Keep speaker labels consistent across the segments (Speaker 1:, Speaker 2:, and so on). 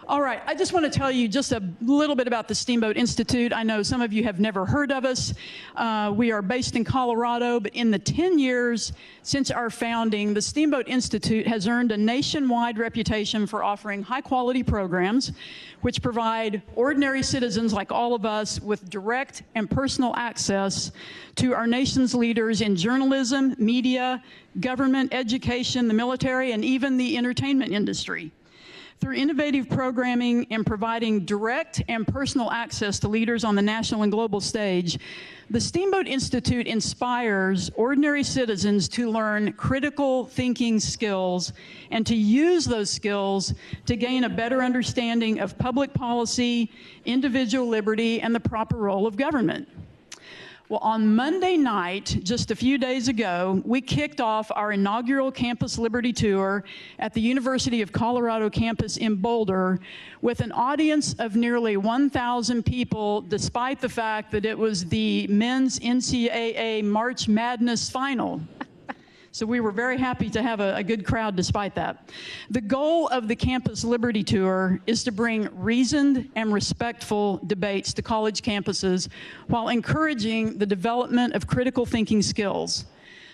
Speaker 1: All right, I just want to tell you just a little bit about the Steamboat Institute. I know some of you have never heard of us. We are based in Colorado, but in the 10 years since our founding, the Steamboat Institute has earned a nationwide reputation for offering high-quality programs which provide ordinary citizens like all of us with direct and personal access to our nation's leaders in journalism, media, government, education, the military, and even the entertainment industry. Through innovative programming and providing direct and personal access to leaders on the national and global stage, the Steamboat Institute inspires ordinary citizens to learn critical thinking skills and to use those skills to gain a better understanding of public policy, individual liberty, and the proper role of government. Well, on Monday night, just a few days ago, we kicked off our inaugural Campus Liberty Tour at the University of Colorado campus in Boulder with an audience of nearly 1,000 people, despite the fact that it was the men's NCAA March Madness final. So we were very happy to have a good crowd despite that. The goal of the Campus Liberty Tour is to bring reasoned and respectful debates to college campuses while encouraging the development of critical thinking skills.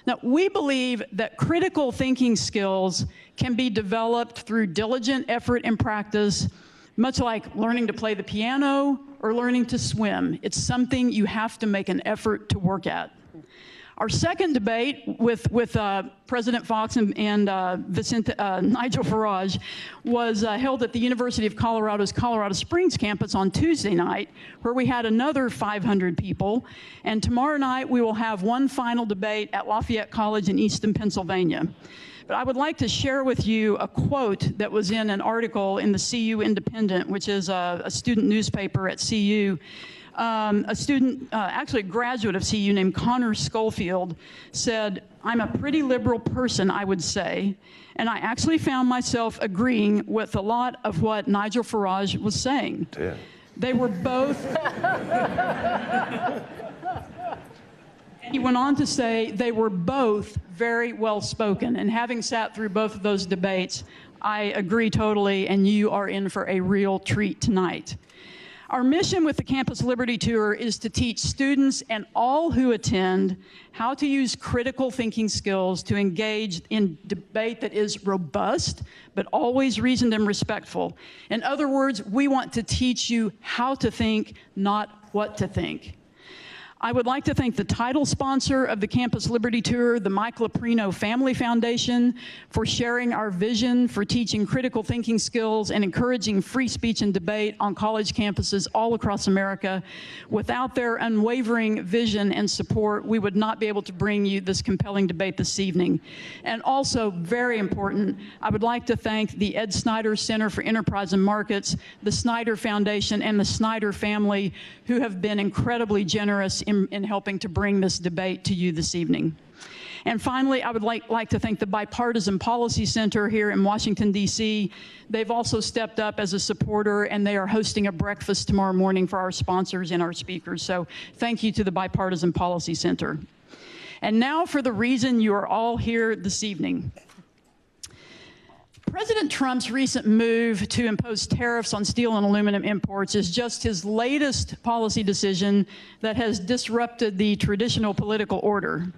Speaker 1: Now, we believe that critical thinking skills can be developed through diligent effort and practice, much like learning to play the piano or learning to swim. It's something you have to make an effort to work at. Our second debate with President Fox and Vicente, Nigel Farage was held at the University of Colorado's Colorado Springs campus on Tuesday night, where we had another 500 people. And tomorrow night, we will have one final debate at Lafayette College in Easton, Pennsylvania. But I would like to share with you a quote that was in an article in the CU Independent, which is a student newspaper at CU. A student, actually a graduate of CU named Connor Schofield, said, "I'm a pretty liberal person, I would say, and I actually found myself agreeing with a lot of what Nigel Farage was saying." Yeah. They were both, he went on to say, they were both very well spoken, and having sat through both of those debates, I agree totally, and you are in for a real treat tonight. Our mission with the Campus Liberty Tour is to teach students and all who attend how to use critical thinking skills to engage in debate that is robust, but always reasoned and respectful. In other words, we want to teach you how to think, not what to think. I would like to thank the title sponsor of the Campus Liberty Tour, the Mike Leprino Family Foundation, for sharing our vision for teaching critical thinking skills and encouraging free speech and debate on college campuses all across America. Without their unwavering vision and support, we would not be able to bring you this compelling debate this evening. And also, very important, I would like to thank the Ed Snyder Center for Enterprise and Markets, the Snyder Foundation, and the Snyder family, who have been incredibly generous in helping to bring this debate to you this evening. And finally, I would like to thank the Bipartisan Policy Center here in Washington, D.C. They've also stepped up as a supporter, and they are hosting a breakfast tomorrow morning for our sponsors and our speakers. So thank you to the Bipartisan Policy Center. And now for the reason you are all here this evening. President Trump's recent move to impose tariffs on steel and aluminum imports is just his latest policy decision that has disrupted the traditional political order.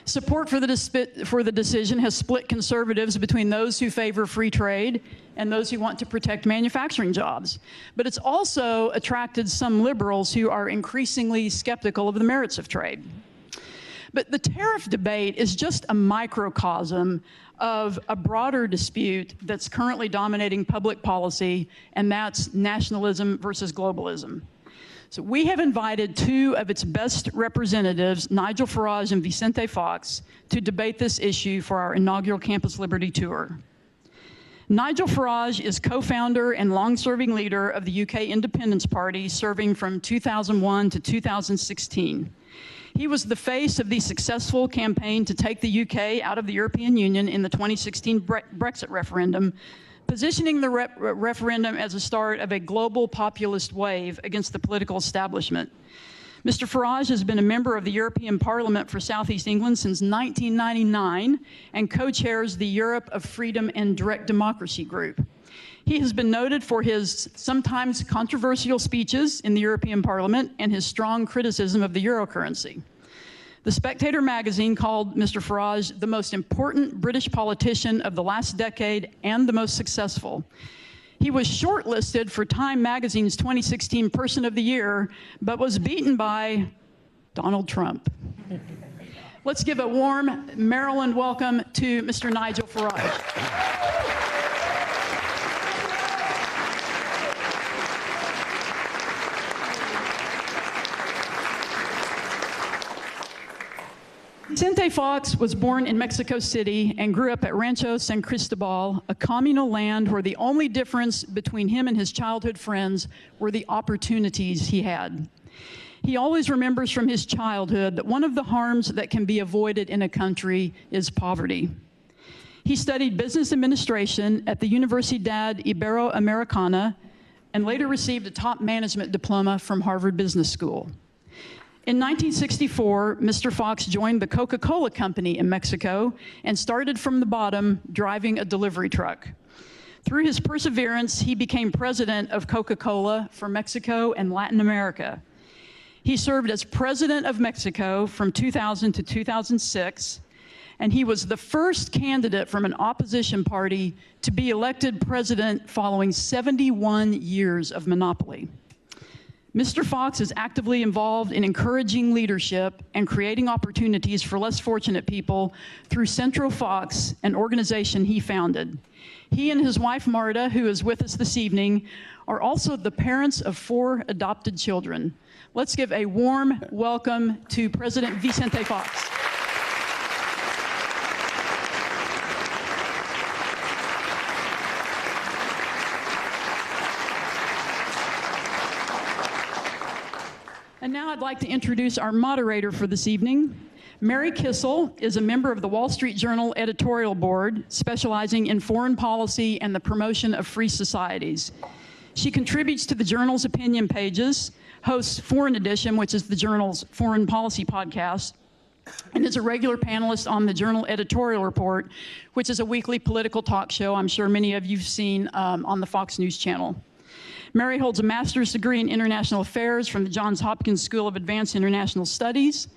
Speaker 1: Support for the decision has split conservatives between those who favor free trade and those who want to protect manufacturing jobs. But it's also attracted some liberals who are increasingly skeptical of the merits of trade. But the tariff debate is just a microcosm of a broader dispute that's currently dominating public policy, and that's nationalism versus globalism. So we have invited two of its best representatives, Nigel Farage and Vicente Fox, to debate this issue for our inaugural Campus Liberty Tour. Nigel Farage is co-founder and long-serving leader of the UK Independence Party, serving from 2001 to 2016. He was the face of the successful campaign to take the UK out of the European Union in the 2016 Brexit referendum, positioning the referendum as a start of a global populist wave against the political establishment. Mr. Farage has been a member of the European Parliament for Southeast England since 1999 and co-chairs the Europe of Freedom and Direct Democracy group. He has been noted for his sometimes controversial speeches in the European Parliament and his strong criticism of the euro currency. The Spectator magazine called Mr. Farage the most important British politician of the last decade and the most successful. He was shortlisted for Time magazine's 2016 Person of the Year, but was beaten by Donald Trump. Let's give a warm Maryland welcome to Mr. Nigel Farage. Vicente Fox was born in Mexico City and grew up at Rancho San Cristobal, a communal land where the only difference between him and his childhood friends were the opportunities he had. He always remembers from his childhood that one of the harms that can be avoided in a country is poverty. He studied business administration at the Universidad Iberoamericana and later received a top management diploma from Harvard Business School. In 1964, Mr. Fox joined the Coca-Cola Company in Mexico and started from the bottom, driving a delivery truck. Through his perseverance, he became president of Coca-Cola for Mexico and Latin America. He served as president of Mexico from 2000 to 2006, and he was the first candidate from an opposition party to be elected president following 71 years of monopoly. Mr. Fox is actively involved in encouraging leadership and creating opportunities for less fortunate people through Centro Fox, an organization he founded. He and his wife, Marta, who is with us this evening, are also the parents of 4 adopted children. Let's give a warm welcome to President Vicente Fox. And now I'd like to introduce our moderator for this evening. Mary Kissel is a member of the Wall Street Journal editorial board, specializing in foreign policy and the promotion of free societies. She contributes to the journal's opinion pages, hosts Foreign Edition, which is the journal's foreign policy podcast, and is a regular panelist on the Journal Editorial Report, which is a weekly political talk show I'm sure many of you have seen on the Fox News channel. Mary holds a master's degree in international affairs from the Johns Hopkins School of Advanced International Studies,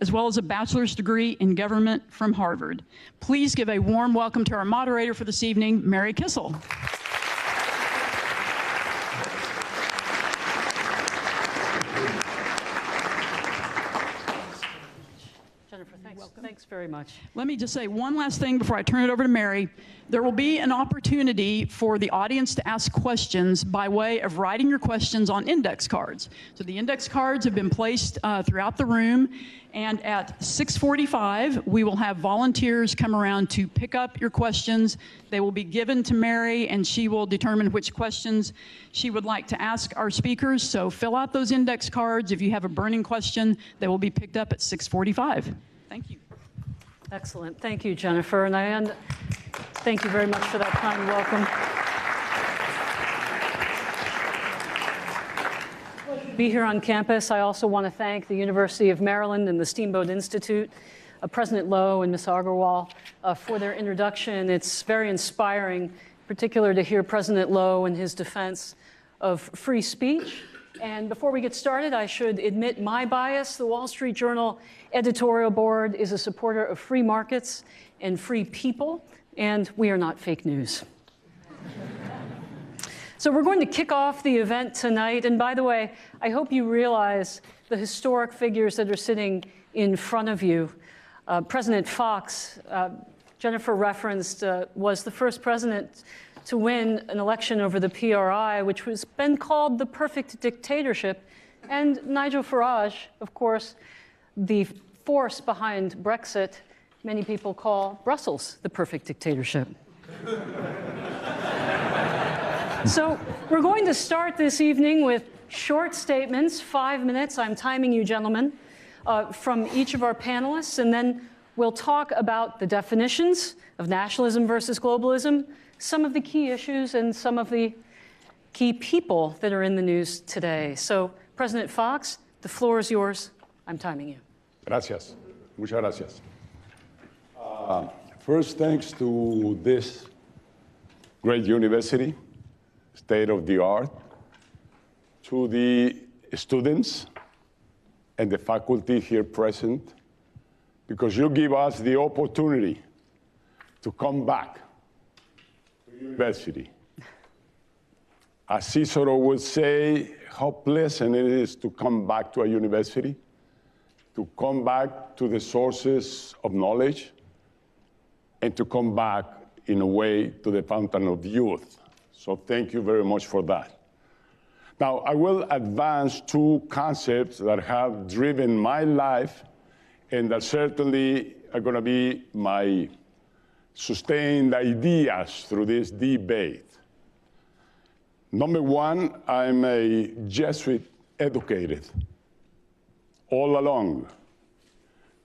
Speaker 1: as well as a bachelor's degree in government from Harvard. Please give a warm welcome to our moderator for this evening, Mary Kissel.
Speaker 2: Jennifer, thanks very much.
Speaker 1: Let me just say one last thing before I turn it over to Mary. There will be an opportunity for the audience to ask questions by way of writing your questions on index cards. So the index cards have been placed throughout the room, and at 6:45, we will have volunteers come around to pick up your questions. They will be given to Mary, and she will determine which questions she would like to ask our speakers. So fill out those index cards. If you have a burning question, they will be picked up at 6:45. Thank you.
Speaker 2: Excellent. Thank you, Jennifer. And thank you very much for that kind welcome. To be here on campus, I also want to thank the University of Maryland and the Steamboat Institute, President Lowe and Ms. Agarwal for their introduction. It's very inspiring, in particular to hear President Lowe and his defense of free speech. And before we get started, I should admit my bias. The Wall Street Journal editorial board is a supporter of free markets and free people, and we are not fake news. So we're going to kick off the event tonight. And by the way, I hope you realize the historic figures that are sitting in front of you. President Fox, Jennifer referenced, was the first president to win an election over the PRI, which has been called the perfect dictatorship. And Nigel Farage, of course, the force behind Brexit, many people call Brussels the perfect dictatorship. So we're going to start this evening with short statements, 5 minutes. I'm timing you, gentlemen, from each of our panelists. And then we'll talk about the definitions of nationalism versus globalism, some of the key issues, and some of the key people that are in the news today. So, President Fox, the floor is yours. I'm timing you.
Speaker 3: Gracias. Muchas gracias. First, thanks to this great university state of the art, to the students and the faculty here present, because you give us the opportunity to come back to university. As Cicero would say, how pleasant it is to come back to a university, to come back to the sources of knowledge, and to come back, in a way, to the fountain of youth. So thank you very much for that. Now, I will advance two concepts that have driven my life and that certainly are going to be my sustained ideas through this debate. Number one, I'm a Jesuit educated all along,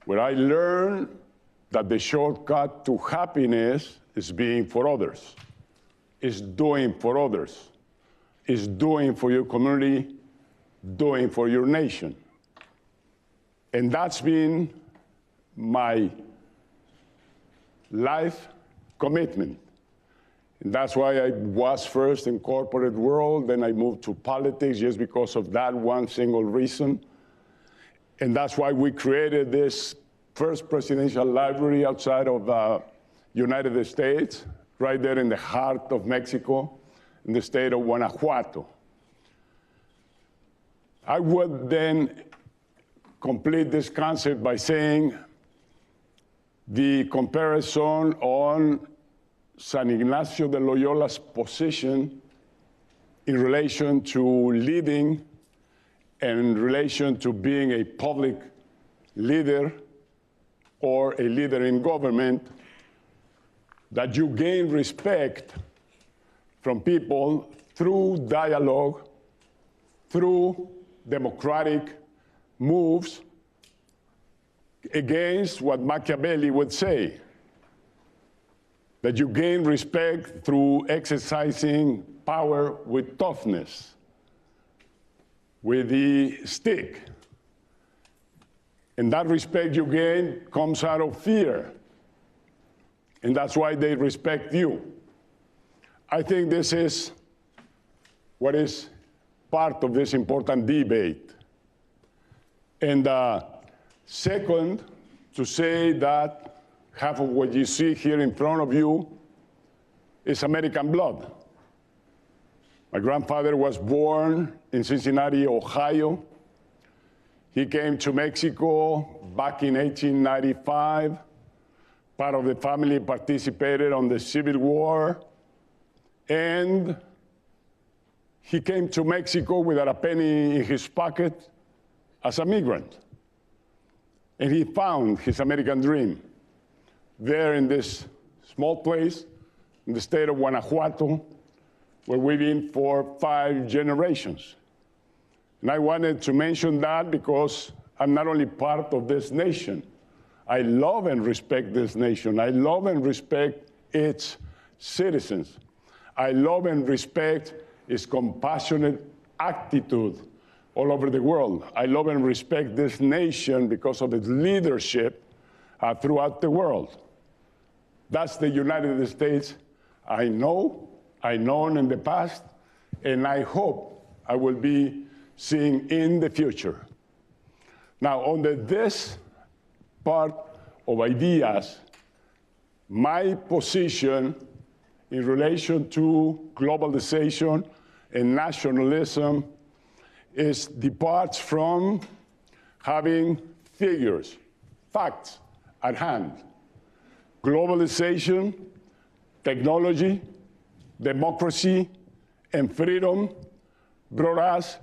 Speaker 3: where I learned that the shortcut to happiness is being for others, is doing for others, is doing for your community, doing for your nation. And that's been my life commitment. And that's why I was first in corporate world, then I moved to politics just because of that one single reason. And that's why we created this first presidential library outside of United States, right there in the heart of Mexico, in the state of Guanajuato. I would then complete this concept by saying the comparison on San Ignacio de Loyola's position in relation to leading and in relation to being a public leader or a leader in government, that you gain respect from people through dialogue, through democratic moves against what Machiavelli would say, that you gain respect through exercising power with toughness, with the stick. And that respect you gain comes out of fear. And that's why they respect you. I think this is what is part of this important debate. And second, to say that half of what you see here in front of you is American blood. My grandfather was born in Cincinnati, Ohio. He came to Mexico back in 1895. Part of the family participated on the Civil War. And he came to Mexico without a penny in his pocket as a migrant. And he found his American dream there in this small place in the state of Guanajuato, where we've been for 5 generations. And I wanted to mention that because I'm not only part of this nation, I love and respect this nation. I love and respect its citizens. I love and respect its compassionate attitude all over the world. I love and respect this nation because of its leadership throughout the world. That's the United States I know, I've known in the past, and I hope I will be seeing in the future. Now, on this part of ideas, my position in relation to globalization and nationalism departs from having figures, facts at hand. Globalization, technology, democracy, and freedom brought us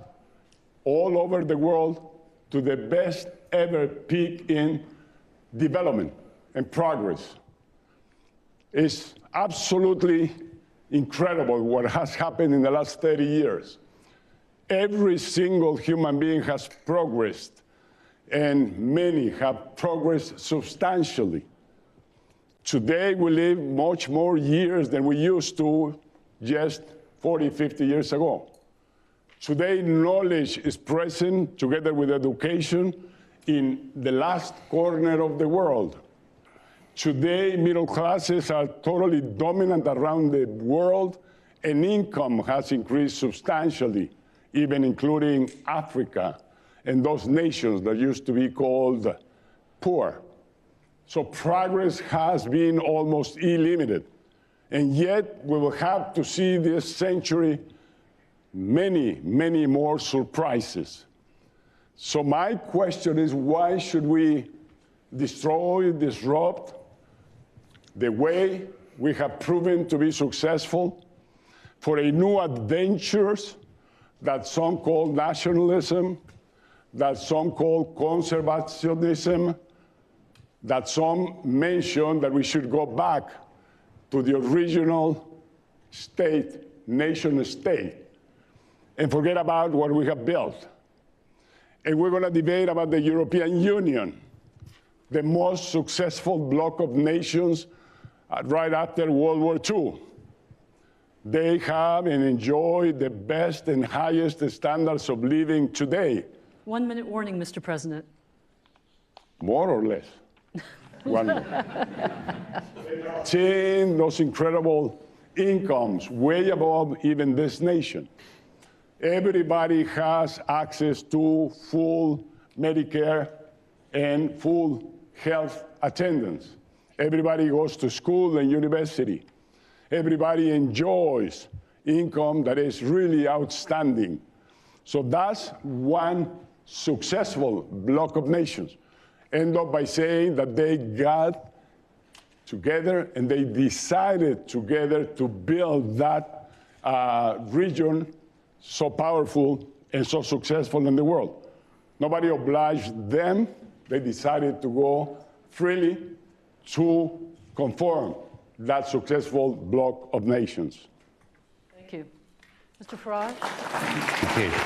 Speaker 3: all over the world to the best ever peak in development and progress. It's absolutely incredible what has happened in the last 30 years. Every single human being has progressed, and many have progressed substantially. Today, we live much more years than we used to just 40, 50 years ago. Today, knowledge is present together with education in the last corner of the world. Today, middle classes are totally dominant around the world, and income has increased substantially, even including Africa and those nations that used to be called poor. So progress has been almost illimited. And yet we will have to see this century many, many more surprises. So my question is, why should we destroy, disrupt the way we have proven to be successful for a new adventures that some call nationalism, that some call conservationism, that some mention that we should go back to the original state, nation state, and forget about what we have built. And we're going to debate about the European Union, the most successful bloc of nations right after World War II. They have and enjoy the best and highest standards of living today.
Speaker 2: 1 minute warning, Mr. President.
Speaker 3: More or less. 1 minute. Seeing those incredible incomes way above even this nation. Everybody has access to full Medicare and full health attendance. Everybody goes to school and university. Everybody enjoys income that is really outstanding. So that's one successful bloc of nations. End up by saying that they got together and they decided together to build that region so powerful and so successful in the world. Nobody obliged them. They decided to go freely to conform that successful bloc of nations.
Speaker 2: Thank you. Mr. Farage?
Speaker 4: Thank you.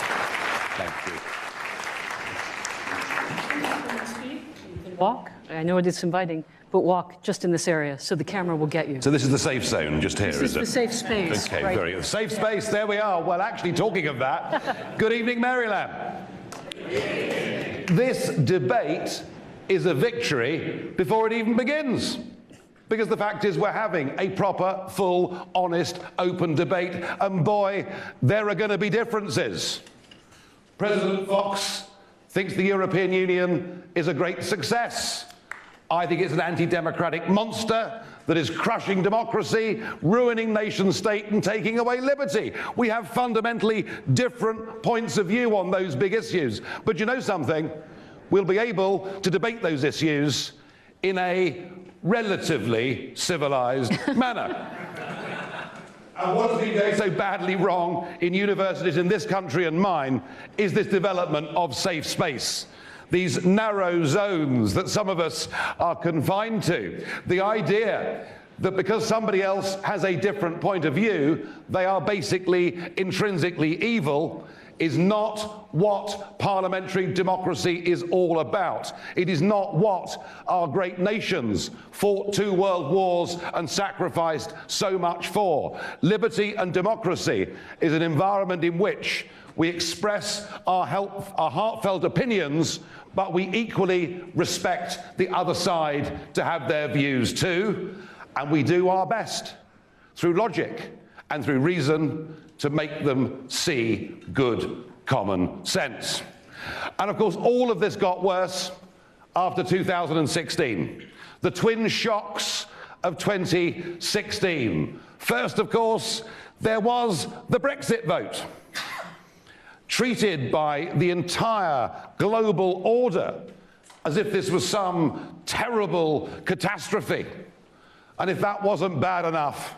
Speaker 4: Thank you.
Speaker 2: You can walk. I know it's inviting, but walk just in this area so the camera will get you.
Speaker 4: So this is the safe zone just here,
Speaker 2: This
Speaker 4: is
Speaker 2: is the
Speaker 4: it?
Speaker 2: safe space.
Speaker 4: Okay,
Speaker 2: right?
Speaker 4: very good. Safe space, there we are. Well, actually, talking of that, good evening, Maryland. This debate is a victory before it even begins. Because the fact is we're having a proper, full, honest, open debate, and boy, there are going to be differences. President Fox thinks the European Union is a great success. I think it's an anti-democratic monster that is crushing democracy, ruining nation state, and taking away liberty. We have fundamentally different points of view on those big issues. But you know something? We'll be able to debate those issues in a relatively civilized manner. And what has been going so badly wrong in universities in this country and mine is this development of safe space. These narrow zones that some of us are confined to. The idea that because somebody else has a different point of view, they are basically intrinsically evil is not what parliamentary democracy is all about. It is not what our great nations fought 2 world wars and sacrificed so much for. Liberty and democracy is an environment in which we express our heartfelt opinions, but we equally respect the other side to have their views too, and we do our best through logic and through reason to make them see good common sense. And of course, all of this got worse after 2016. The twin shocks of 2016. First, of course, there was the Brexit vote, treated by the entire global order as if this was some terrible catastrophe. And if that wasn't bad enough,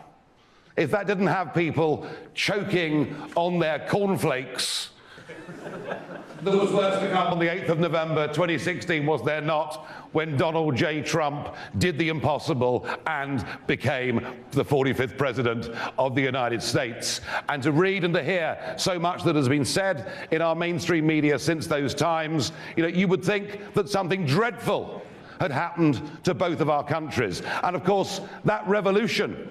Speaker 4: if that didn't have people choking on their cornflakes, there was worse to come on the 8th of November 2016, was there not, when Donald J. Trump did the impossible and became the 45th President of the United States. And to read and to hear so much that has been said in our mainstream media since those times, you would think that something dreadful had happened to both of our countries. And of course, that revolution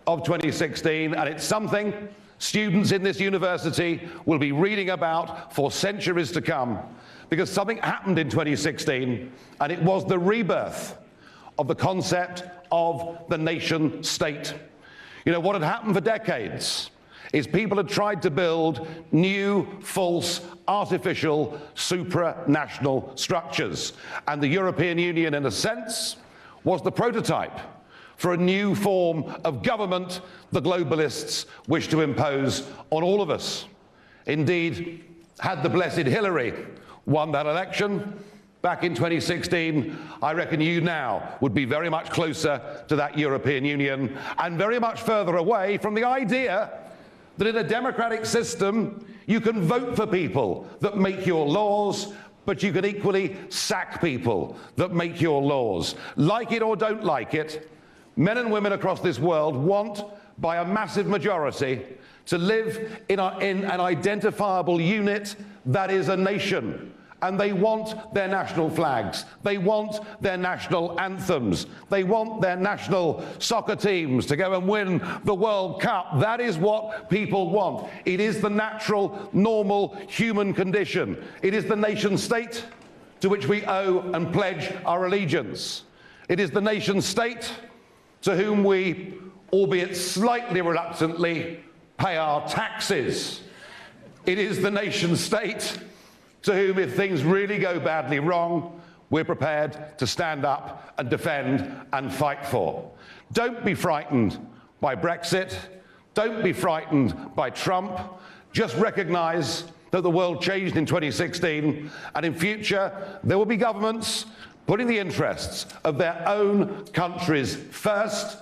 Speaker 4: of 2016, and it's something students in this university will be reading about for centuries to come, because something happened in 2016, and it was the rebirth of the concept of the nation state. What had happened for decades is people had tried to build new, false, artificial, supranational structures. And the European Union, in a sense, was the prototype for a new form of government the globalists wish to impose on all of us. Indeed, had the blessed Hillary won that election back in 2016, I reckon you now would be very much closer to that European Union and very much further away from the idea that in a democratic system you can vote for people that make your laws, but you can equally sack people that make your laws. Like it or don't like it, men and women across this world want, by a massive majority, to live in an identifiable unit that is a nation. And they want their national flags. They want their national anthems. They want their national soccer teams to go and win the World Cup. That is what people want. It is the natural, normal human condition. It is the nation state to which we owe and pledge our allegiance. It is the nation state to whom we, albeit slightly reluctantly, pay our taxes. It is the nation state to whom, if things really go badly wrong, we're prepared to stand up and defend and fight for. Don't be frightened by Brexit. Don't be frightened by Trump. Just recognise that the world changed in 2016, and in future there will be governments putting the interests of their own countries first,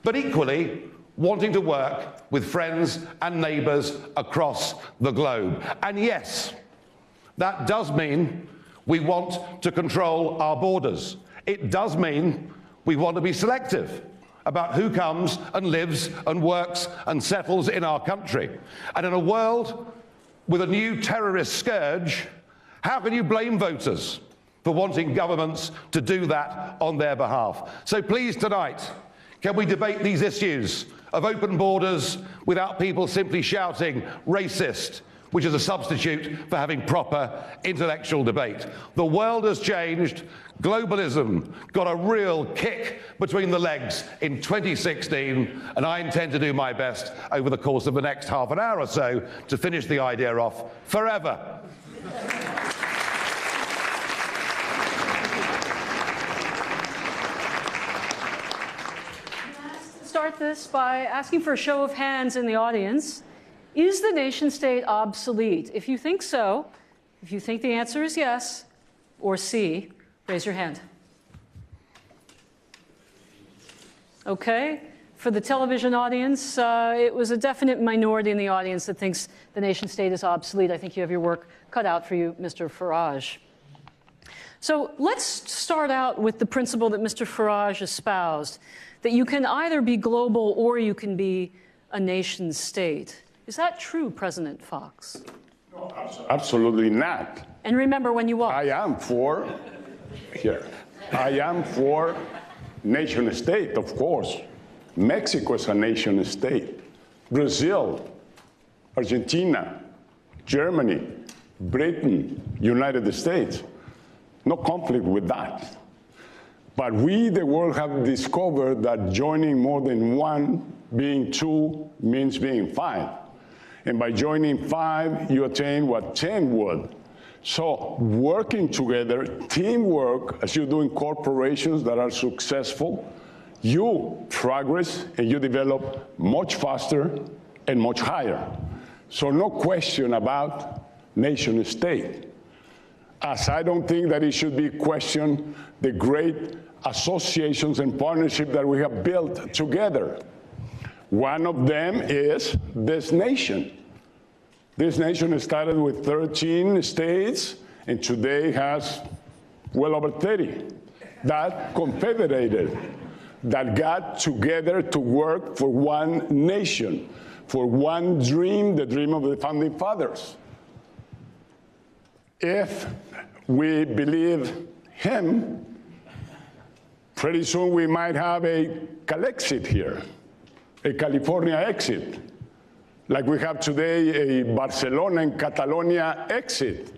Speaker 4: but equally wanting to work with friends and neighbours across the globe. And yes, that does mean we want to control our borders. It does mean we want to be selective about who comes and lives and works and settles in our country. And in a world with a new terrorist scourge, how can you blame voters for wanting governments to do that on their behalf? So please, tonight, can we debate these issues of open borders without people simply shouting racist, which is a substitute for having proper intellectual debate. The world has changed. Globalism got a real kick between the legs in 2016, and I intend to do my best over the course of the next half an hour or so to finish the idea off forever.
Speaker 2: Start this by asking for a show of hands in the audience. Is the nation state obsolete? If you think so, if you think the answer is yes or C, raise your hand. Okay. For the television audience, it was a definite minority in the audience that thinks the nation state is obsolete. I think you have your work cut out for you, Mr. Farage. So let's start out with the principle that Mr. Farage espoused, that you can either be global or you can be a nation state. Is that true, President Fox?
Speaker 3: No, absolutely not.
Speaker 2: And remember when you walk.
Speaker 3: I am for nation state, of course. Mexico is a nation state. Brazil, Argentina, Germany, Britain, United States. No conflict with that. But we, the world, have discovered that joining more than one, being two, means being five. And by joining five, you attain what 10 would. So working together, teamwork, as you do in corporations that are successful, you progress and you develop much faster and much higher. So no question about nation state. As I don't think that it should be questioned the great associations and partnerships that we have built together. One of them is this nation. This nation started with 13 states and today has well over 30 that confederated, that got together to work for one nation, for one dream, the dream of the founding fathers. If we believe him, pretty soon we might have a Calexit here, a California exit, like we have today a Barcelona and Catalonia exit.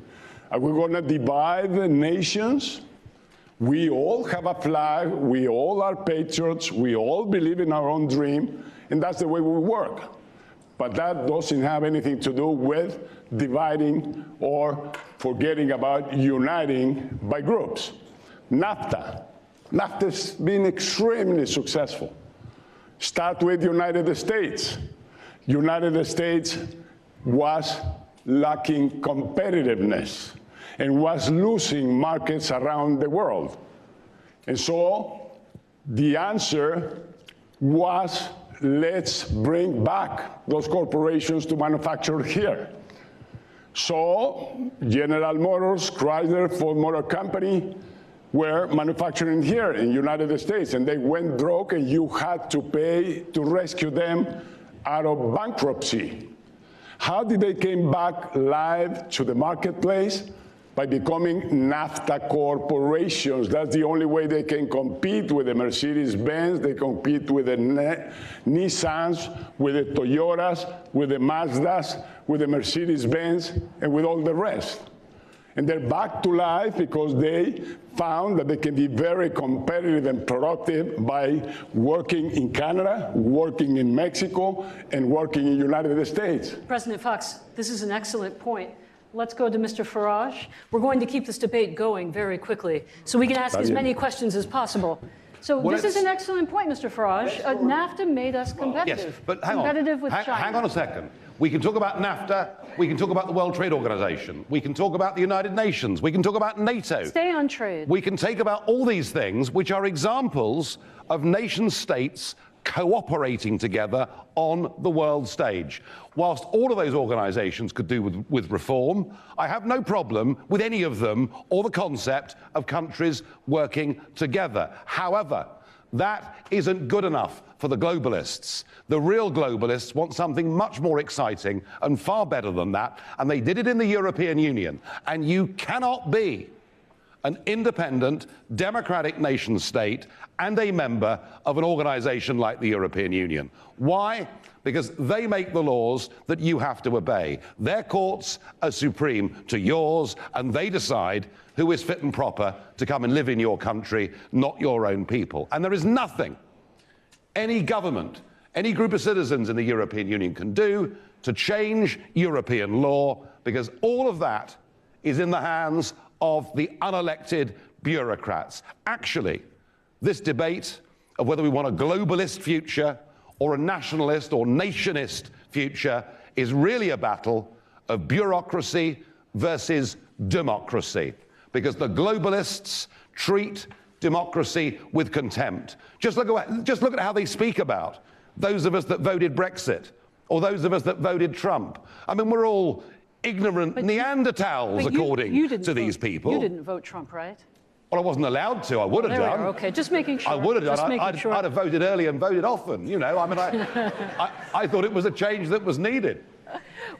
Speaker 3: Are we going to divide the nations? We all have a flag, we all are patriots, we all believe in our own dream, and that's the way we work. But that doesn't have anything to do with dividing or forgetting about uniting by groups. NAFTA. NAFTA's been extremely successful. Start with United States. United States was lacking competitiveness and was losing markets around the world. And so the answer was, let's bring back those corporations to manufacture here. So General Motors, Chrysler, Ford Motor Company were manufacturing here in the United States, and they went broke, and you had to pay to rescue them out of bankruptcy. How did they come back live to the marketplace? By becoming NAFTA corporations. That's the only way they can compete with the Mercedes-Benz, they compete with the Nissans, with the Toyotas, with the Mazdas, with the Mercedes-Benz, and with all the rest. And they're back to life because they found that they can be very competitive and productive by working in Canada, working in Mexico, and working in the United States.
Speaker 2: President Fox, this is an excellent point. Let's go to Mr. Farage. We're going to keep this debate going very quickly so we can ask as many questions as possible. So this is an excellent point, Mr. Farage. NAFTA made us competitive.
Speaker 4: Yes, but hang on.
Speaker 2: Competitive with China.
Speaker 4: Hang on a second. We can talk about NAFTA, we can talk about the World Trade Organization, we can talk about the United Nations, we can talk about NATO.
Speaker 2: Stay on trade.
Speaker 4: We can take about all these things which are examples of nation states cooperating together on the world stage. Whilst all of those organizations could do with reform, I have no problem with any of them or the concept of countries working together. However, that isn't good enough for the globalists. The real globalists want something much more exciting and far better than that, and they did it in the European Union. And you cannot be an independent, democratic nation state and a member of an organization like the European Union. Why? Because they make the laws that you have to obey. Their courts are supreme to yours, and they decide who is fit and proper to come and live in your country, not your own people. And there is nothing any government, any group of citizens in the European Union can do to change European law, because all of that is in the hands of the unelected bureaucrats. Actually, this debate of whether we want a globalist future or a nationalist or nationist future is really a battle of bureaucracy versus democracy, because the globalists treat democracy with contempt. Just look at how they speak about those of us that voted Brexit or those of us that voted Trump. I mean, we're all ignorant Neanderthals, according to these people.
Speaker 2: You didn't vote Trump, right?
Speaker 4: Well, I wasn't allowed to. I would have done.
Speaker 2: Okay, just making sure.
Speaker 4: I would have done. I'd have voted early and voted often. You know, I mean, I thought it was a change that was needed.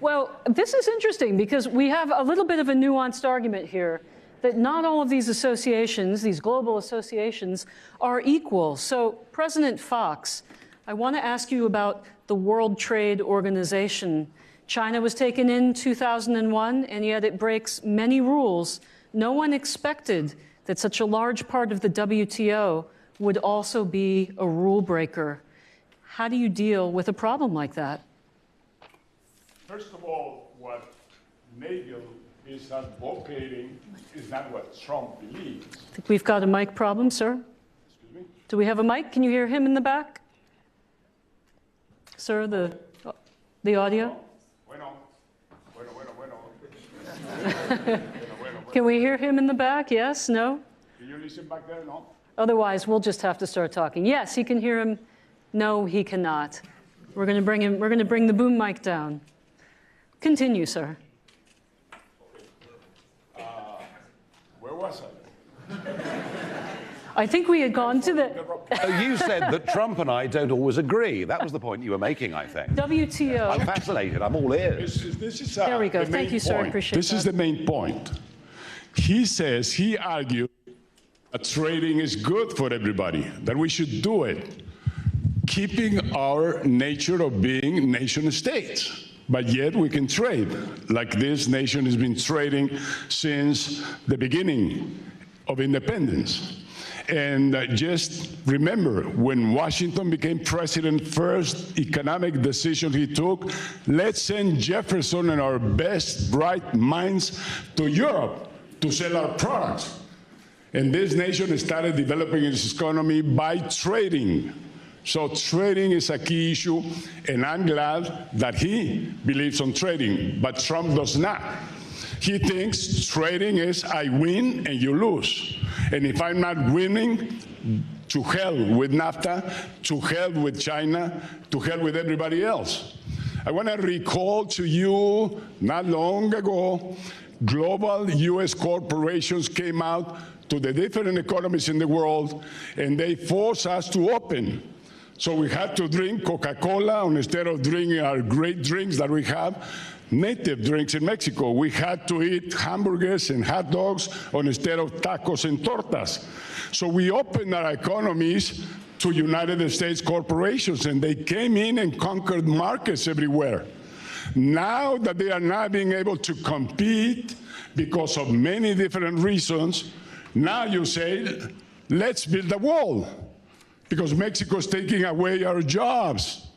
Speaker 2: Well, this is interesting because we have a little bit of a nuanced argument here that not all of these associations, these global associations, are equal. So, President Fox, I want to ask you about the World Trade Organization. China was taken in 2001, and yet it breaks many rules. No one expected that such a large part of the WTO would also be a rule breaker. How do you deal with a problem like that?
Speaker 3: First of all, what Nigel is advocating is not what Trump believes.
Speaker 2: I think we've got a mic problem, sir.
Speaker 3: Excuse me?
Speaker 2: Do we have a mic? Can you hear him in the back? Sir, the audio?
Speaker 3: Bueno.
Speaker 2: Can we hear him in the back? Yes? No?
Speaker 3: Can you listen back there? No?
Speaker 2: Otherwise, we'll just have to start talking. Yes, he can hear him. No, he cannot. We're going to bring the boom mic down. Continue, sir.
Speaker 3: Where was I?
Speaker 2: I think we had gone to the
Speaker 4: You said that Trump and I don't always agree. That was the point you were making, I think.
Speaker 2: WTO.
Speaker 4: I'm fascinated. I'm all ears.
Speaker 2: There we go. Thank you, sir. I appreciate
Speaker 3: this
Speaker 2: that.
Speaker 3: is the main point. He argued that trading is good for everybody, that we should do it, keeping our nature of being nation states. But yet we can trade, like this nation has been trading since the beginning of independence. And just remember, when Washington became president, first economic decision he took, let's send Jefferson and our best bright minds to Europe to sell our products. And this nation started developing its economy by trading. So trading is a key issue, and I'm glad that he believes on trading, but Trump does not. He thinks trading is I win and you lose. And if I'm not winning, to hell with NAFTA, to hell with China, to hell with everybody else. I want to recall to you, not long ago, global US corporations came out to the different economies in the world, and they forced us to open. So we had to drink Coca-Cola instead of drinking our great drinks that we have, native drinks in Mexico. We had to eat hamburgers and hot dogs instead of tacos and tortas. So we opened our economies to United States corporations, and they came in and conquered markets everywhere. Now that they are not being able to compete because of many different reasons, now you say, let's build a wall, because Mexico is taking away our jobs.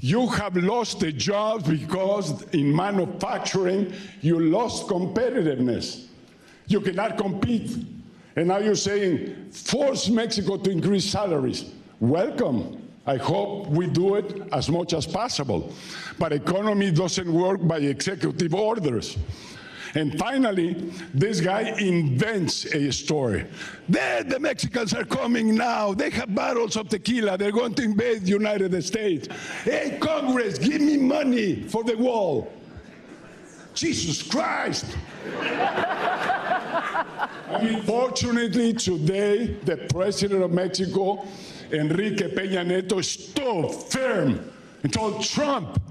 Speaker 3: You have lost the jobs because in manufacturing, you lost competitiveness. You cannot compete. And now you're saying, force Mexico to increase salaries. Welcome. I hope we do it as much as possible. But economy doesn't work by executive orders. And finally, this guy invents a story. There, the Mexicans are coming now. They have barrels of tequila. They're going to invade the United States. Hey, Congress, give me money for the wall. Jesus Christ. Unfortunately, today, the president of Mexico, Enrique Peña Nieto, stood firm and told Trump,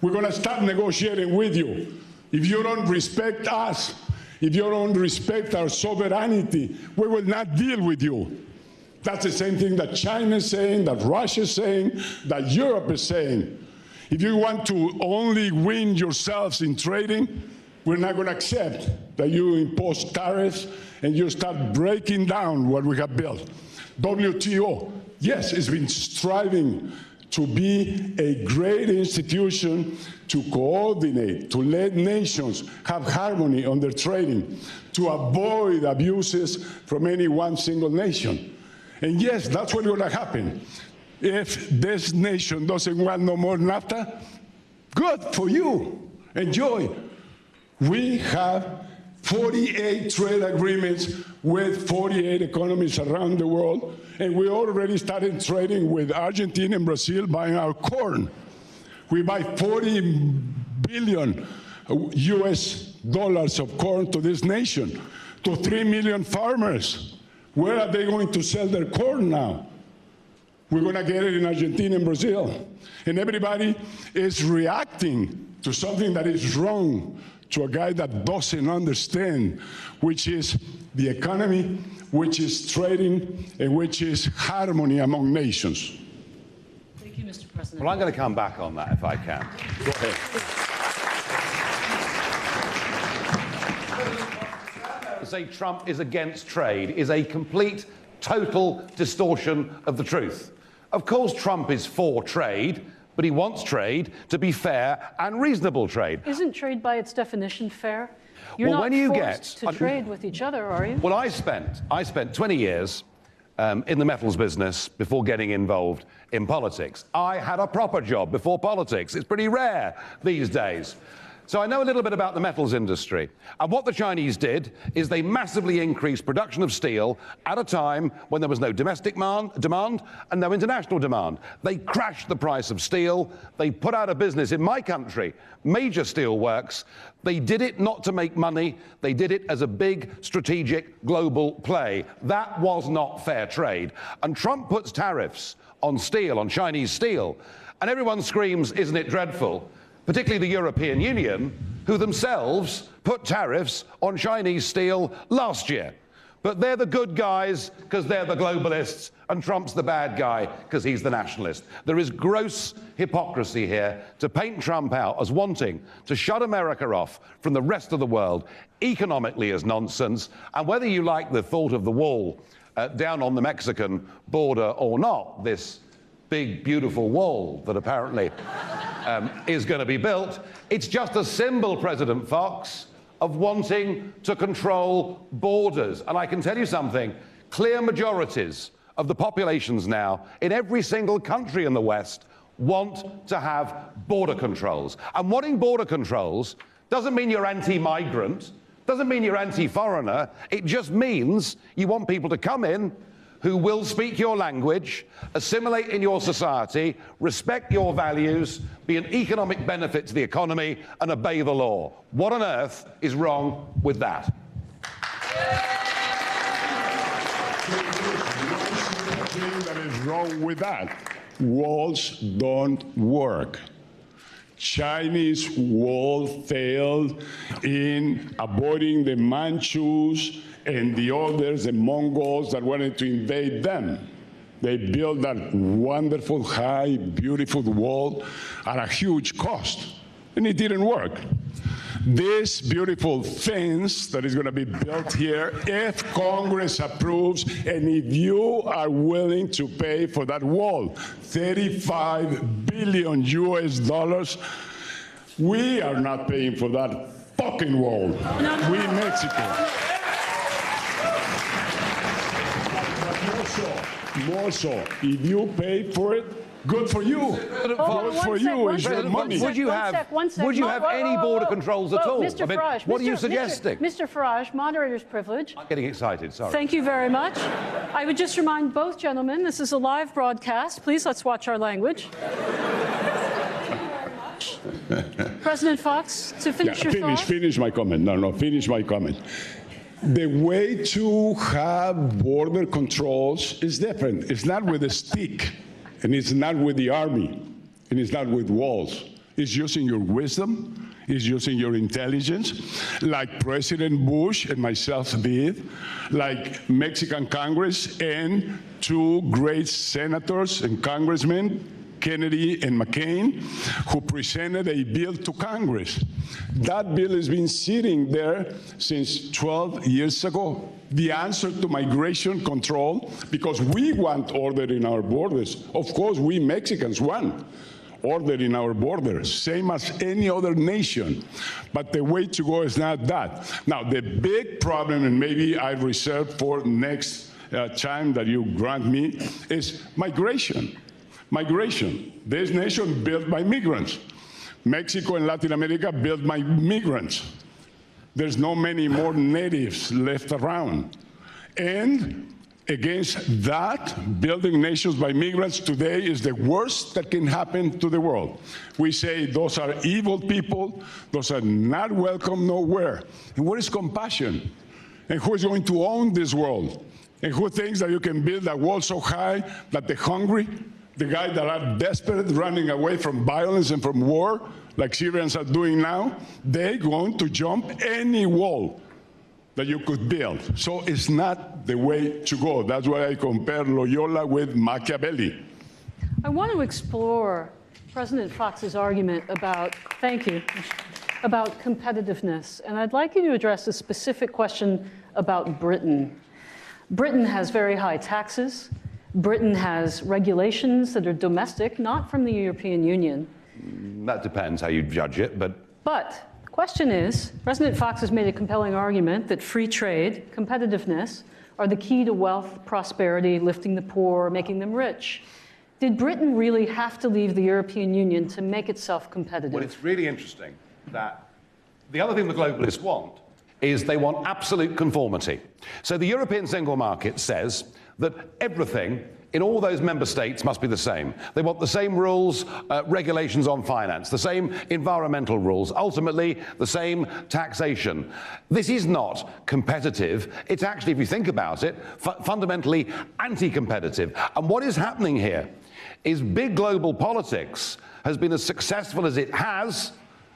Speaker 3: we're going to start negotiating with you. If you don't respect us, if you don't respect our sovereignty, we will not deal with you. That's the same thing that China is saying, that Russia is saying, that Europe is saying. If you want to only win yourselves in trading, we're not going to accept that you impose tariffs and you start breaking down what we have built. WTO, yes, it's been striving to be a great institution to coordinate, to let nations have harmony on their trading, to avoid abuses from any one single nation. And yes, that's what's going to happen. If this nation doesn't want no more NAFTA, good for you. Enjoy. We have 48 trade agreements with 48 economies around the world, and we already started trading with Argentina and Brazil buying our corn. We buy 40 billion US dollars of corn to this nation, to 3 million farmers. Where are they going to sell their corn now? We're going to get it in Argentina and Brazil. And everybody is reacting to something that is wrong, to a guy that doesn't understand, which is the economy, which is trading, and which is harmony among nations.
Speaker 2: Thank you, Mr. President.
Speaker 4: Well, I'm going to come back on that if I can. Go ahead. To say Trump is against trade is a complete, total distortion of the truth. Of course, Trump is for trade, but he wants trade to be fair and reasonable trade.
Speaker 2: Isn't trade by its definition fair? You're
Speaker 4: Well,
Speaker 2: not
Speaker 4: when you
Speaker 2: forced
Speaker 4: get-
Speaker 2: to trade with each other, are you?
Speaker 4: Well, I spent 20 years in the metals business before getting involved in politics. I had a proper job before politics. It's pretty rare these days. So I know a little bit about the metals industry. And what the Chinese did is they massively increased production of steel at a time when there was no domestic demand and no international demand. They crashed the price of steel. They put out of business, in my country, major steel works. They did it not to make money. They did it as a big strategic global play. That was not fair trade. And Trump puts tariffs on steel, on Chinese steel. And everyone screams, isn't it dreadful? Particularly the European Union, who themselves put tariffs on Chinese steel last year. But they're the good guys because they're the globalists, and Trump's the bad guy because he's the nationalist. There is gross hypocrisy here to paint Trump out as wanting to shut America off from the rest of the world economically as nonsense. And whether you like the thought of the wall down on the Mexican border or not, this big, beautiful wall that apparently is going to be built, it's just a symbol, President Fox, of wanting to control borders. And I can tell you something, clear majorities of the populations now in every single country in the West want to have border controls. And wanting border controls doesn't mean you're anti-migrant, doesn't mean you're anti-foreigner, it just means you want people to come in who will speak your language, assimilate in your society, respect your values, be an economic benefit to the economy, and obey the law. What on earth is wrong with that?
Speaker 3: That is wrong with that. Walls don't work. Chinese wall failed in avoiding the Manchus and the others, the Mongols that wanted to invade them. They built that wonderful, high, beautiful wall at a huge cost, and it didn't work. This beautiful fence that is going to be built here, if Congress approves, and if you are willing to pay for that wall, $35 billion US, we are not paying for that fucking wall. We Mexico. More so, if you pay for it, good for you. Good for you is your money.
Speaker 4: Would you have any border controls at all?
Speaker 2: Mr. Farage,
Speaker 4: what are you suggesting?
Speaker 2: Mr. Farage, moderator's privilege.
Speaker 4: I'm getting excited, sorry.
Speaker 2: Thank you very much. I would just remind both gentlemen, this is a live broadcast. Please, let's watch our language. President Fox, to finish your thought.
Speaker 3: Finish my comment. No, finish my comment. The way to have border controls is different. It's not with a stick, and it's not with the army, and it's not with walls. It's using your wisdom, it's using your intelligence, like President Bush and myself did, like Mexican Congress and two great senators and congressmen, Kennedy and McCain, who presented a bill to Congress. That bill has been sitting there since 12 years ago. The answer to migration control, because we want order in our borders. Of course, we Mexicans want order in our borders, same as any other nation. But the way to go is not that. Now, the big problem, and maybe I reserve for next time that you grant me, is migration. Migration. This nation built by migrants. Mexico and Latin America built by migrants. There's no many more natives left around. And against that, building nations by migrants today is the worst that can happen to the world. We say those are evil people, those are not welcome nowhere. And where is compassion? And who is going to own this world? And who thinks that you can build a wall so high that the hungry, the guys that are desperate, running away from violence and from war, like Syrians are doing now, they're going to jump any wall that you could build. So it's not the way to go. That's why I compare Loyola with Machiavelli.
Speaker 2: I want to explore President Fox's argument about, thank you, about competitiveness. And I'd like you to address a specific question about Britain. Britain has very high taxes. Britain has regulations that are domestic, not from the European Union.
Speaker 4: That depends how you judge it, but
Speaker 2: the question is, President Fox has made a compelling argument that free trade, competitiveness, are the key to wealth, prosperity, lifting the poor, making them rich. Did Britain really have to leave the European Union to make itself competitive?
Speaker 4: well, it's really interesting that the other thing the globalists want is they want absolute conformity. So the European single market says that everything in all those member states must be the same. They want the same rules, regulations on finance, the same environmental rules, ultimately the same taxation. This is not competitive. It's actually, if you think about it, fundamentally anti-competitive. And what is happening here is big global politics has been as successful as it has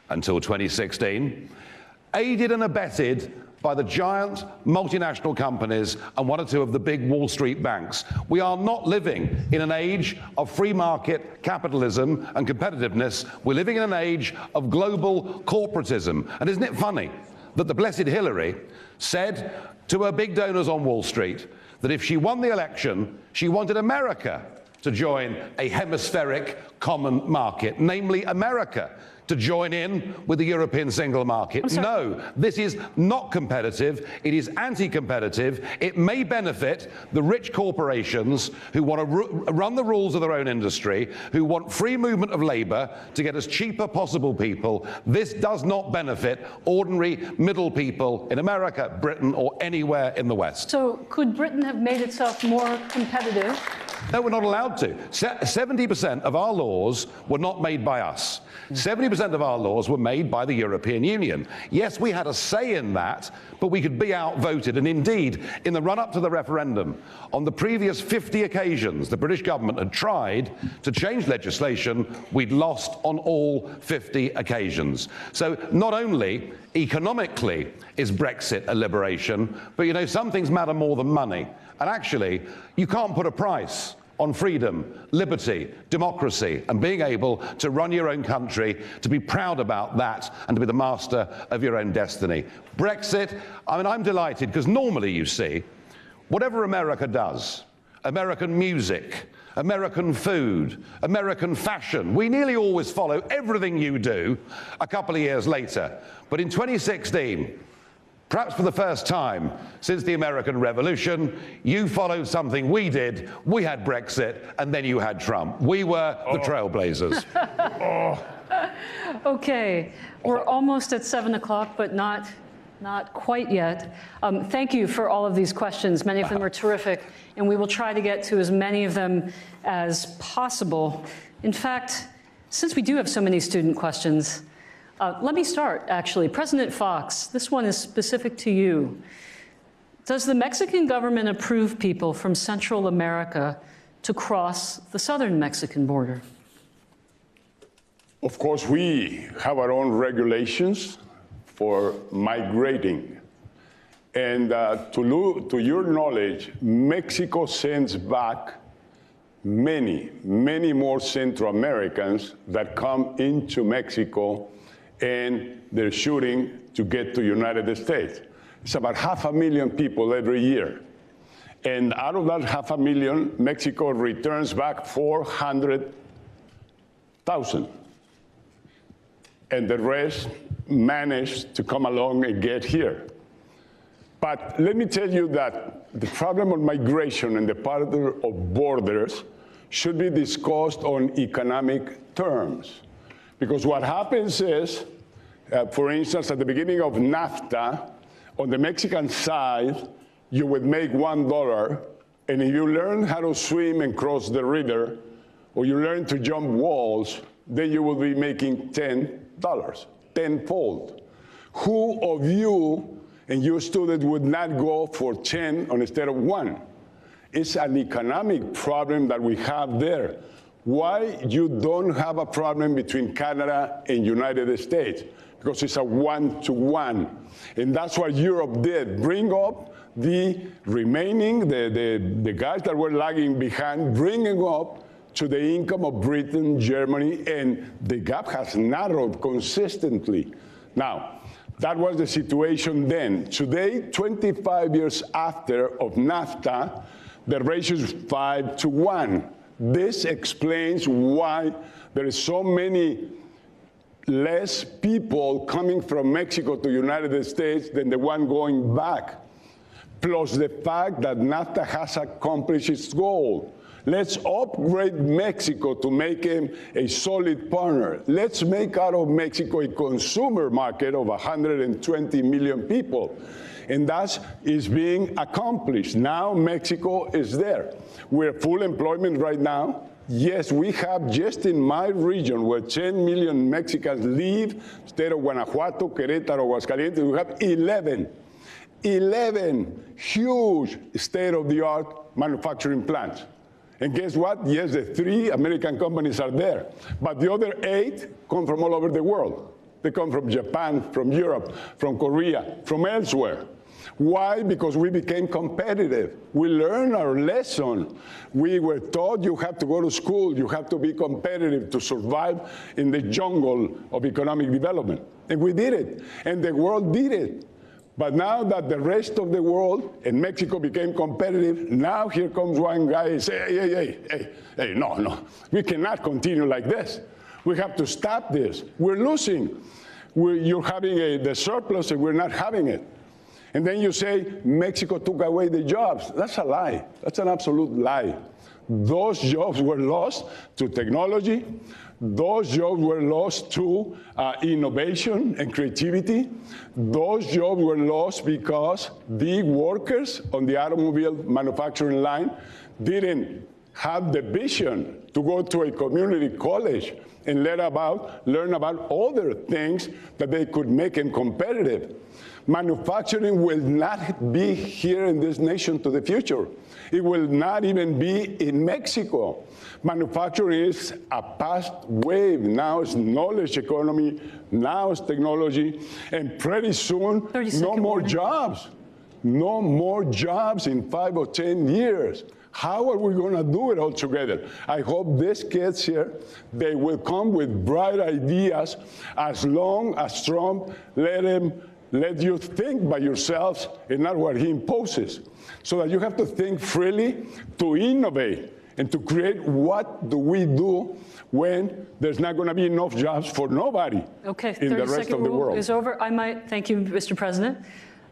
Speaker 4: until 2016, aided and abetted by the giant multinational companies and one or two of the big Wall Street banks. We are not living in an age of free market capitalism and competitiveness. We're living in an age of global corporatism. And isn't it funny that the blessed Hillary said to her big donors on Wall Street that if she won the election, she wanted America to join a hemispheric common market, namely America to join in with the European single market. No, this is not competitive. It is anti-competitive. It may benefit the rich corporations who want to run the rules of their own industry, who want free movement of labor to get as cheap as possible people. This does not benefit ordinary middle people in America, Britain, or anywhere in the West.
Speaker 2: So could Britain have made itself more competitive?
Speaker 4: No, we're not allowed to. 70% of our laws were not made by us. 70% of our laws were made by the European Union. Yes, we had a say in that, but we could be outvoted. And indeed, in the run-up to the referendum, on the previous 50 occasions the British government had tried to change legislation, we'd lost on all 50 occasions. So not only economically is Brexit a liberation, but you know, some things matter more than money. And actually, you can't put a price on freedom, liberty, democracy, and being able to run your own country, to be proud about that, and to be the master of your own destiny. Brexit, I mean, I'm delighted, because normally, you see, whatever America does, American music, American food, American fashion, we nearly always follow everything you do a couple of years later. But in 2016, perhaps for the first time since the American Revolution, you followed something we did. We had Brexit, and then you had Trump. We were the trailblazers.
Speaker 2: Okay, we're almost at 7 o'clock, but not quite yet. Thank you for all of these questions. Many of them are terrific, and we will try to get to as many of them as possible. In fact, since we do have so many student questions, let me start, actually. President Fox, this one is specific to you. Does the Mexican government approve people from Central America to cross the southern Mexican border?
Speaker 3: Of course, we have our own regulations for migrating. And to your knowledge, Mexico sends back many, many more Central Americans that come into Mexico, and they're shooting to get to the United States. It's about 500,000 people every year. And out of that 500,000, Mexico returns back 400,000. And the rest manage to come along and get here. But let me tell you that the problem of migration and the part of borders should be discussed on economic terms. Because what happens is, for instance, at the beginning of NAFTA, on the Mexican side, you would make $1, and if you learn how to swim and cross the river, or you learn to jump walls, then you will be making $10, tenfold. Who of you and your student would not go for 10 instead of 1? It's an economic problem that we have there. Why you don't have a problem between Canada and United States? Because it's a 1-to-1. And that's what Europe did. Bring up the remaining, the guys that were lagging behind, bring them up to the income of Britain, Germany, and the gap has narrowed consistently. Now, that was the situation then. Today, 25 years after of NAFTA, the ratio is 5-to-1. This explains why there is so many less people coming from Mexico to the United States than the one going back. Plus the fact that NAFTA has accomplished its goal. Let's upgrade Mexico to make him a solid partner. Let's make out of Mexico a consumer market of 120 million people. And that is being accomplished. Now Mexico is there. We're full employment right now. Yes, we have just in my region where 10 million Mexicans live, state of Guanajuato, Querétaro, Aguascalientes, we have 11 huge state-of-the-art manufacturing plants. And guess what? Yes, the 3 American companies are there. But the other 8 come from all over the world. They come from Japan, from Europe, from Korea, from elsewhere. Why? Because we became competitive. We learned our lesson. We were taught you have to go to school, you have to be competitive to survive in the jungle of economic development. And we did it. And the world did it. But now that the rest of the world and Mexico became competitive, now here comes one guy and say, hey, no, we cannot continue like this. We have to stop this. We're losing. You're having the surplus and we're not having it. And then you say, Mexico took away the jobs. That's a lie. That's an absolute lie. Those jobs were lost to technology. Those jobs were lost to innovation and creativity. Those jobs were lost because the workers on the automobile manufacturing line didn't have the vision to go to a community college and learn about other things that they could make them competitive. Manufacturing will not be here in this nation to the future. It will not even be in Mexico. Manufacturing is a past wave. Now it's knowledge economy, now it's technology, and pretty soon, no more jobs. No more jobs in 5 or 10 years. How are we going to do it all together? I hope these kids here, they will come with bright ideas as long as Trump let you think by yourselves and not what he imposes. So that you have to think freely to innovate and to create what do we do when there's not going to be enough jobs for nobody in the rest of the world.
Speaker 2: Is over. Thank you, Mr. President.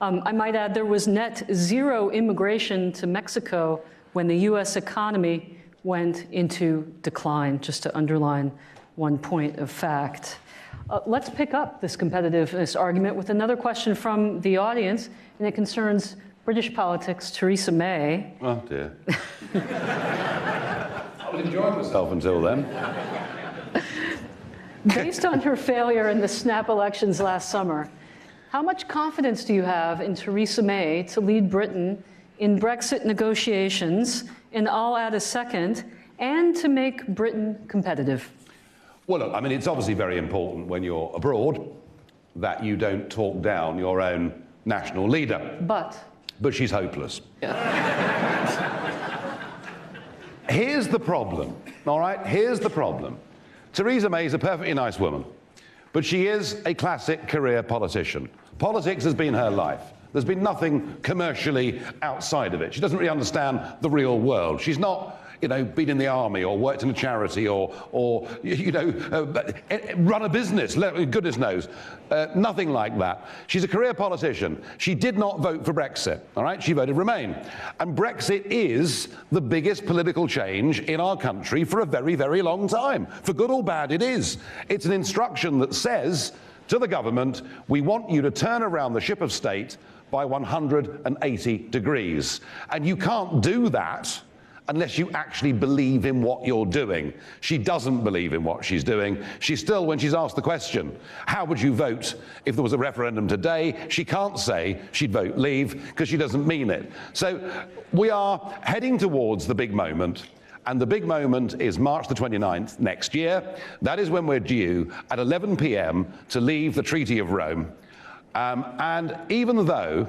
Speaker 2: I might add there was net zero immigration to Mexico when the U.S. economy went into decline, just to underline one point of fact. Let's pick up this competitiveness argument with another question from the audience, and it concerns British politics, Theresa May.
Speaker 4: Oh, dear. I was enjoying myself until then.
Speaker 2: Based on her failure in the snap elections last summer, how much confidence do you have in Theresa May to lead Britain in Brexit negotiations, and I'll add a second, and to make Britain competitive?
Speaker 4: Well, look, I mean, it's obviously very important when you're abroad that you don't talk down your own national leader. But she's hopeless. Yeah. Here's the problem, all right? Here's the problem. Theresa May is a perfectly nice woman, but she is a classic career politician. Politics has been her life. There's been nothing commercially outside of it. She doesn't really understand the real world. She's not, been in the army or worked in a charity or run a business, goodness knows. Nothing like that. She's a career politician. She did not vote for Brexit, all right? She voted Remain. And Brexit is the biggest political change in our country for a very, very long time. For good or bad, it is. It's an instruction that says to the government, we want you to turn around the ship of state by 180 degrees. And you can't do that unless you actually believe in what you're doing. She doesn't believe in what she's doing. She's still, when she's asked the question, how would you vote if there was a referendum today? She can't say she'd vote leave because she doesn't mean it. So we are heading towards the big moment. And the big moment is March the 29th next year. That is when we're due at 11 p.m. to leave the Treaty of Rome. And even though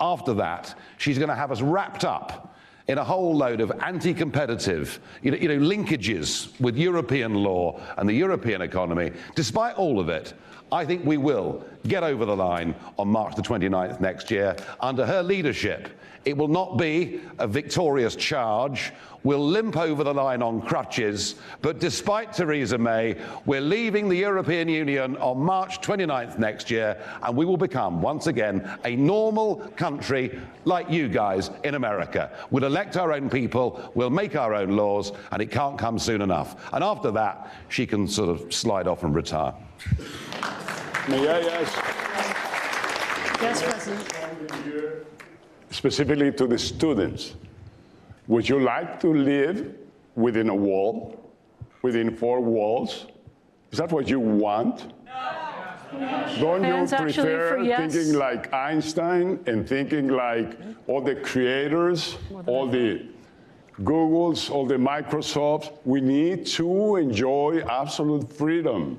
Speaker 4: after that she's going to have us wrapped up in a whole load of anti-competitive, linkages with European law and the European economy, despite all of it, I think we will get over the line on March the 29th next year under her leadership. It will not be a victorious charge. We'll limp over the line on crutches, but despite Theresa May, we're leaving the European Union on March 29th next year, and we will become, once again, a normal country like you guys in America. We'll elect our own people, we'll make our own laws, and it can't come soon enough. And after that, she can sort of slide off and retire.
Speaker 3: May I ask?
Speaker 2: Yes, President.
Speaker 3: Specifically to the students, would you like to live within a wall, within 4 walls? Is that what you want? No. Don't you prefer thinking like Einstein and thinking like all the creators, all the Googles, all the Microsofts? We need to enjoy absolute freedom.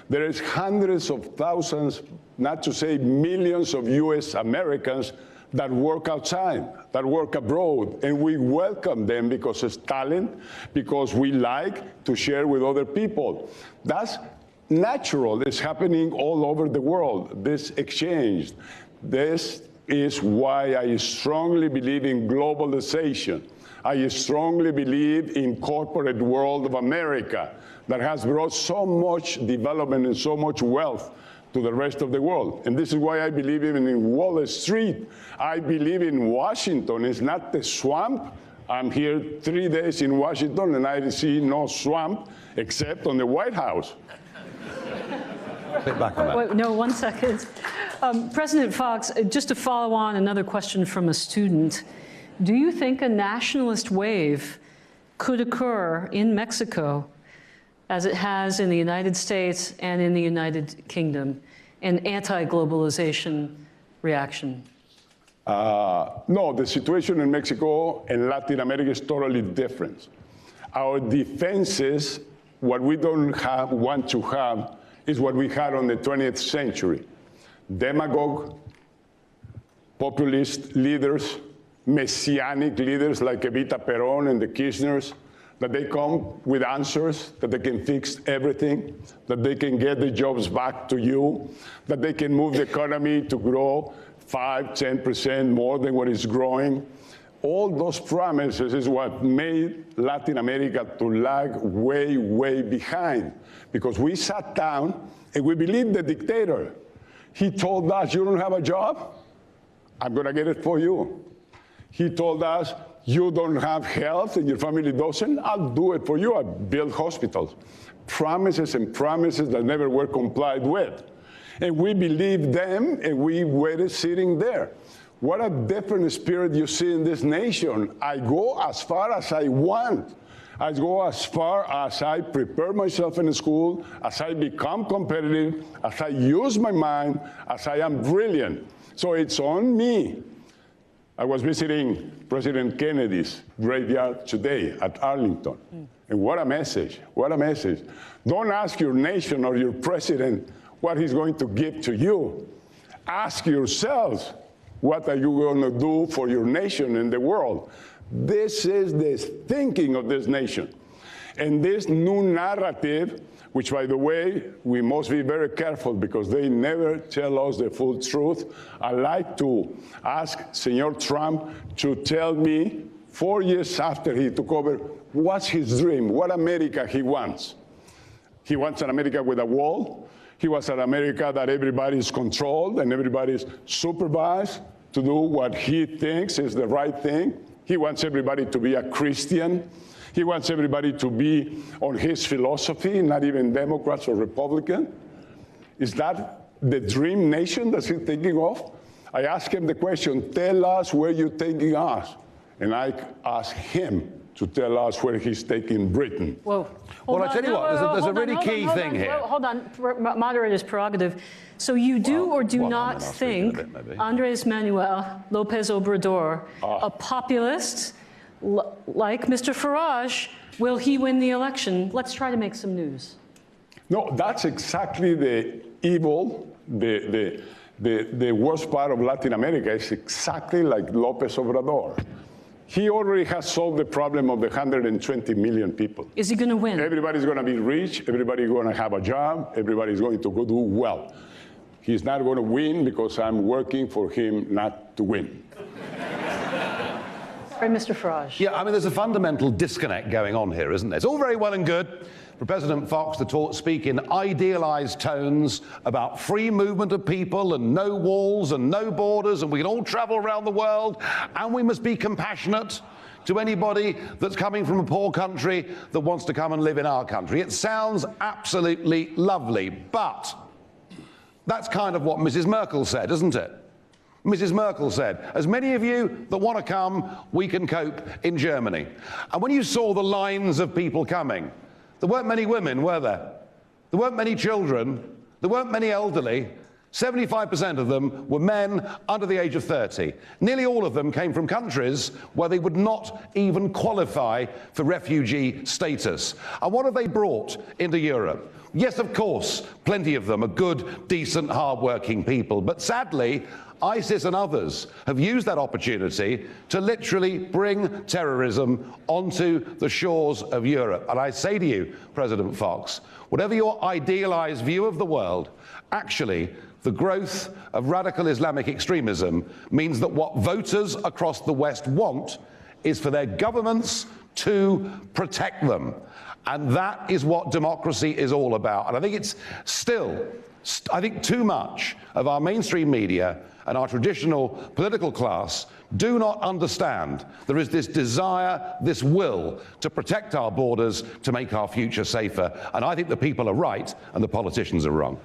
Speaker 3: There is hundreds of thousands, not to say millions of US Americans that work outside, that work abroad, and we welcome them because it's talent, because we like to share with other people. That's natural. It's happening all over the world, this exchange. This is why I strongly believe in globalization. I strongly believe in corporate world of America that has brought so much development and so much wealth to the rest of the world. And this is why I believe even in Wall Street. I believe in Washington. It's not the swamp. I'm here 3 days in Washington and I see no swamp except on the White House.
Speaker 4: Bit back on that.
Speaker 2: Wait, no, 1 second. President Fox, just to follow on another question from a student, do you think a nationalist wave could occur in Mexico as it has in the United States and in the United Kingdom, an anti-globalization reaction?
Speaker 3: No, the situation in Mexico and Latin America is totally different. Our defenses, what we don't want to have, is what we had on the 20th century. Demagogue, populist leaders, messianic leaders like Evita Perón and the Kirchners, that they come with answers, that they can fix everything, that they can get the jobs back to you, that they can move the economy to grow 5, 10% more than what it's growing. All those promises is what made Latin America to lag way, way behind. Because we sat down and we believed the dictator. He told us, you don't have a job? I'm going to get it for you. He told us, you don't have health and your family doesn't? I'll do it for you. I build hospitals. Promises and promises that never were complied with. And we believed them and we were sitting there. What a different spirit you see in this nation. I go as far as I want. I go as far as I prepare myself in school, as I become competitive, as I use my mind, as I am brilliant. So it's on me. I was visiting President Kennedy's graveyard today at Arlington. And what a message, what a message. Don't ask your nation or your president what he's going to give to you. Ask yourselves, what are you going to do for your nation and the world? This is the thinking of this nation. And this new narrative, which, by the way, we must be very careful because they never tell us the full truth. I like to ask Senor Trump to tell me 4 years after he took over, what's his dream, what America he wants. He wants an America with a wall. He wants an America that everybody is controlled and everybody is supervised to do what he thinks is the right thing. He wants everybody to be a Christian. He wants everybody to be on his philosophy, not even Democrats or Republicans. Is that the dream nation that he's thinking of? I asked him the question, tell us where you're taking us. And I asked him to tell us where he's taking Britain.
Speaker 2: Whoa.
Speaker 4: Well, I tell you what, there's a really key thing here.
Speaker 2: Hold on, moderator's prerogative. So you do or do not think Andrés Manuel López Obrador, a populist like Mr. Farage, will he win the election? Let's try to make some news.
Speaker 3: No, that's exactly the evil, the worst part of Latin America is exactly like López Obrador. He already has solved the problem of the 120 million people.
Speaker 2: Is he going to win?
Speaker 3: Everybody's going to be rich. Everybody's going to have a job. Everybody's going to go do well. He's not going to win because I'm working for him not to win.
Speaker 2: Sorry, Mr. Farage.
Speaker 4: Yeah, I mean, there's a fundamental disconnect going on here, isn't there? It's all very well and good for President Fox to speak in idealized tones about free movement of people and no walls and no borders and we can all travel around the world and we must be compassionate to anybody that's coming from a poor country that wants to come and live in our country. It sounds absolutely lovely, but that's kind of what Mrs. Merkel said, isn't it? Mrs. Merkel said, as many of you that want to come, we can cope in Germany. And when you saw the lines of people coming, there weren't many women, were there? There weren't many children. There weren't many elderly. 75% of them were men under the age of 30. Nearly all of them came from countries where they would not even qualify for refugee status. And what have they brought into Europe? Yes, of course, plenty of them are good, decent, hard-working people. But sadly, ISIS and others have used that opportunity to literally bring terrorism onto the shores of Europe. And I say to you, President Fox, whatever your idealized view of the world, actually, The growth of radical Islamic extremism means that what voters across the West want is for their governments to protect them. And that is what democracy is all about. And I think it's still, I think too much of our mainstream media and our traditional political class do not understand there is this desire, this will to protect our borders, to make our future safer. And I think the people are right and the politicians are wrong.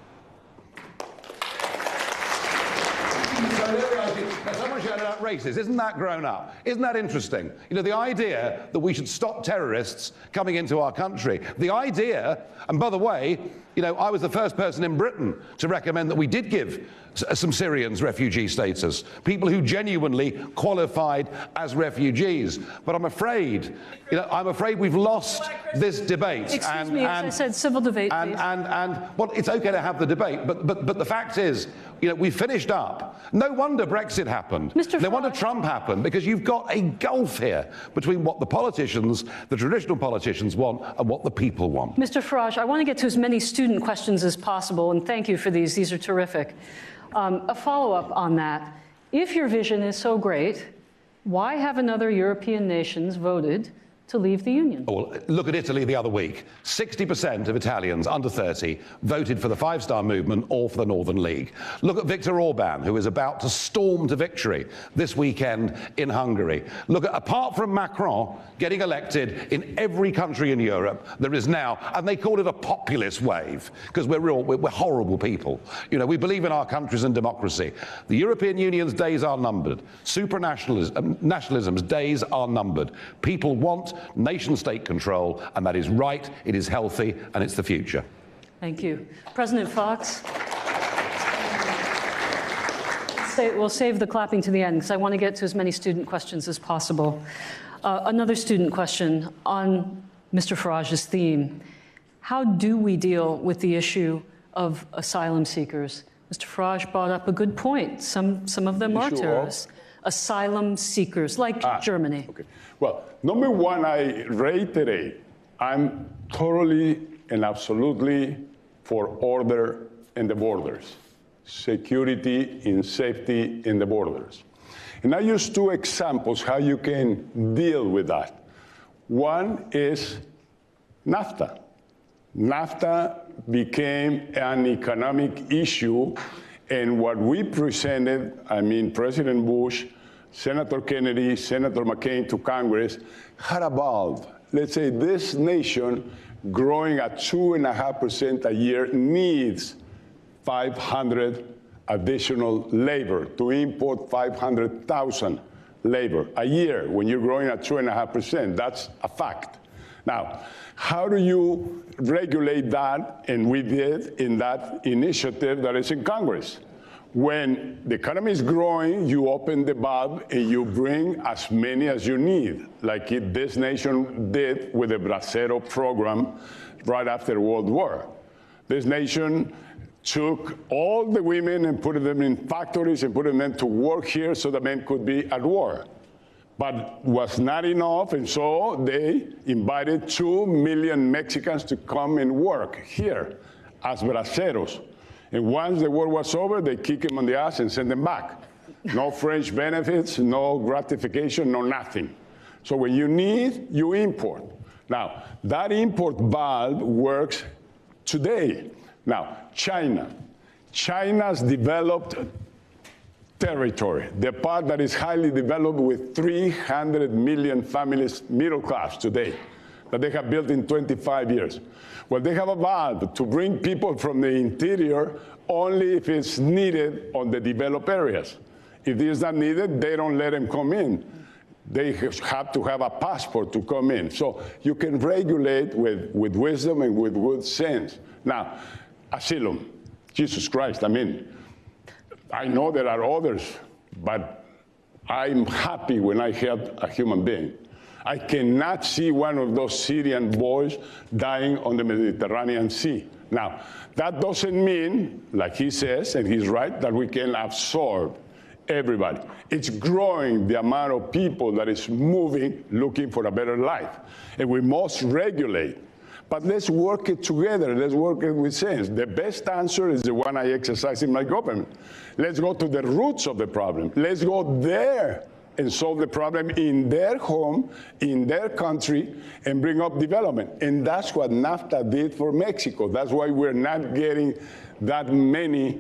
Speaker 4: Someone shouted out racist. Isn't that grown up? Isn't that interesting? You know, the idea that we should stop terrorists coming into our country, the idea, and by the way, you know, I was the first person in Britain to recommend that we did give some Syrians refugee status, people who genuinely qualified as refugees. But I'm afraid, you know, I'm afraid we've lost this debate.
Speaker 2: Excuse me, as I said, civil debate, please.
Speaker 4: Well, it's okay to have the debate, but the fact is, you know, we finished up. No wonder Brexit happened. No wonder Trump happened, because you've got a gulf here between what the politicians, the traditional politicians want, and what the people want.
Speaker 2: Mr. Farage, I want to get to as many student questions as possible, and thank you for these. These are terrific. A follow-up on that. If your vision is so great, why haven't other European nations voted to leave the Union?
Speaker 4: Well, look at Italy the other week. 60% of Italians under 30 voted for the Five-Star Movement or for the Northern League. Look at Viktor Orban, who is about to storm to victory this weekend in Hungary. Look at, apart from Macron getting elected in every country in Europe, there is now, and they call it a populist wave, because we're horrible people. You know, we believe in our countries and democracy. The European Union's days are numbered. Nationalism's days are numbered. People want nation-state control, and that is right, it is healthy, and it's the future.
Speaker 2: Thank you. President Fox? We'll save the clapping to the end, because I want to get to as many student questions as possible. Another student question on Mr. Farage's theme. How do we deal with the issue of asylum seekers? Mr. Farage brought up a good point. Some of them are terrorists. Asylum seekers, like Germany.
Speaker 3: Okay. Well, number one, I reiterate, I'm totally and absolutely for order in the borders, security and safety in the borders. And I use two examples how you can deal with that. One is NAFTA. NAFTA became an economic issue, and what we presented, I mean, President Bush, Senator Kennedy, Senator McCain to Congress, had evolved. Let's say this nation, growing at 2.5% a year, needs 500 additional labor to import 500,000 labor a year when you're growing at 2.5%. That's a fact. Now, how do you regulate that? And we did in that initiative that is in Congress. When the economy is growing, you open the valve and you bring as many as you need, like this nation did with the Bracero program right after World War. This nation took all the women and put them in factories and put them to work here so the men could be at war. But was not enough, and so they invited 2 million Mexicans to come and work here as braceros. And once the war was over, they kicked them on the ass and sent them back. No French benefits, no gratification, no nothing. So when you need, you import. Now, that import valve works today. Now, China. China's developed territory, the part that is highly developed with 300 million families, middle class today, that they have built in 25 years. Well, they have a valve to bring people from the interior only if it's needed on the developed areas. If it is not needed, they don't let them come in. They have to have a passport to come in. So you can regulate with wisdom and with good sense. Now, asylum, Jesus Christ, I mean, I know there are others, but I'm happy when I help a human being. I cannot see one of those Syrian boys dying on the Mediterranean Sea. Now, that doesn't mean, like he says, and he's right, that we can absorb everybody. It's growing the amount of people that is moving, looking for a better life. And we must regulate. But let's work it together. Let's work it with sense. The best answer is the one I exercise in my government. Let's go to the roots of the problem. Let's go there and solve the problem in their home, in their country, and bring up development. And that's what NAFTA did for Mexico. That's why we're not getting that many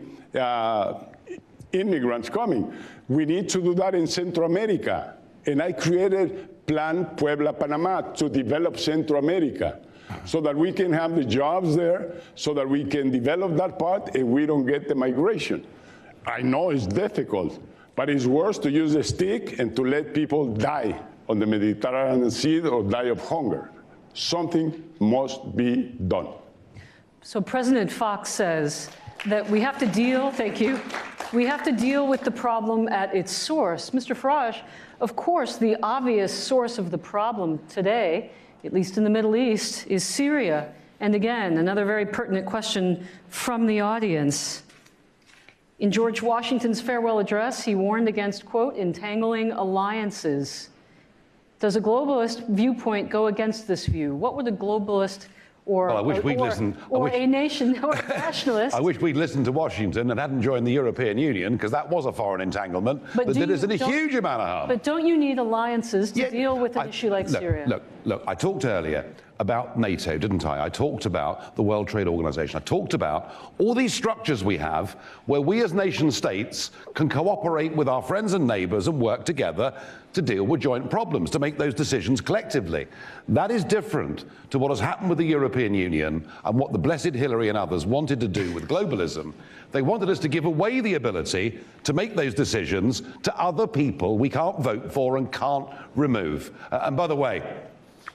Speaker 3: immigrants coming. We need to do that in Central America. And I created Plan Puebla Panama to develop Central America so that we can have the jobs there, so that we can develop that part and we don't get the migration. I know it's difficult, but it's worse to use a stick and to let people die on the Mediterranean Sea or die of hunger. Something must be done.
Speaker 2: So President Fox says that we have to deal, thank you, we have to deal with the problem at its source. Mr. Farage, of course, the obvious source of the problem today, at least in the Middle East, is Syria. And again, another very pertinent question from the audience. In George Washington's farewell address, he warned against, quote, entangling alliances. Does a globalist viewpoint go against this view? What would a globalist or,
Speaker 4: well, I wish we'd listened,
Speaker 2: a nation or a nationalist?
Speaker 4: I wish we'd listened to Washington and hadn't joined the European Union, because that was a foreign entanglement that did us a huge amount of harm.
Speaker 2: But don't you need alliances to deal with an issue like Syria?
Speaker 4: Look, I talked earlier about NATO, didn't I? I talked about the World Trade Organization. I talked about all these structures we have where we as nation states can cooperate with our friends and neighbors and work together to deal with joint problems, to make those decisions collectively. That is different to what has happened with the European Union and what the blessed Hillary and others wanted to do with globalism. They wanted us to give away the ability to make those decisions to other people we can't vote for and can't remove. And by the way,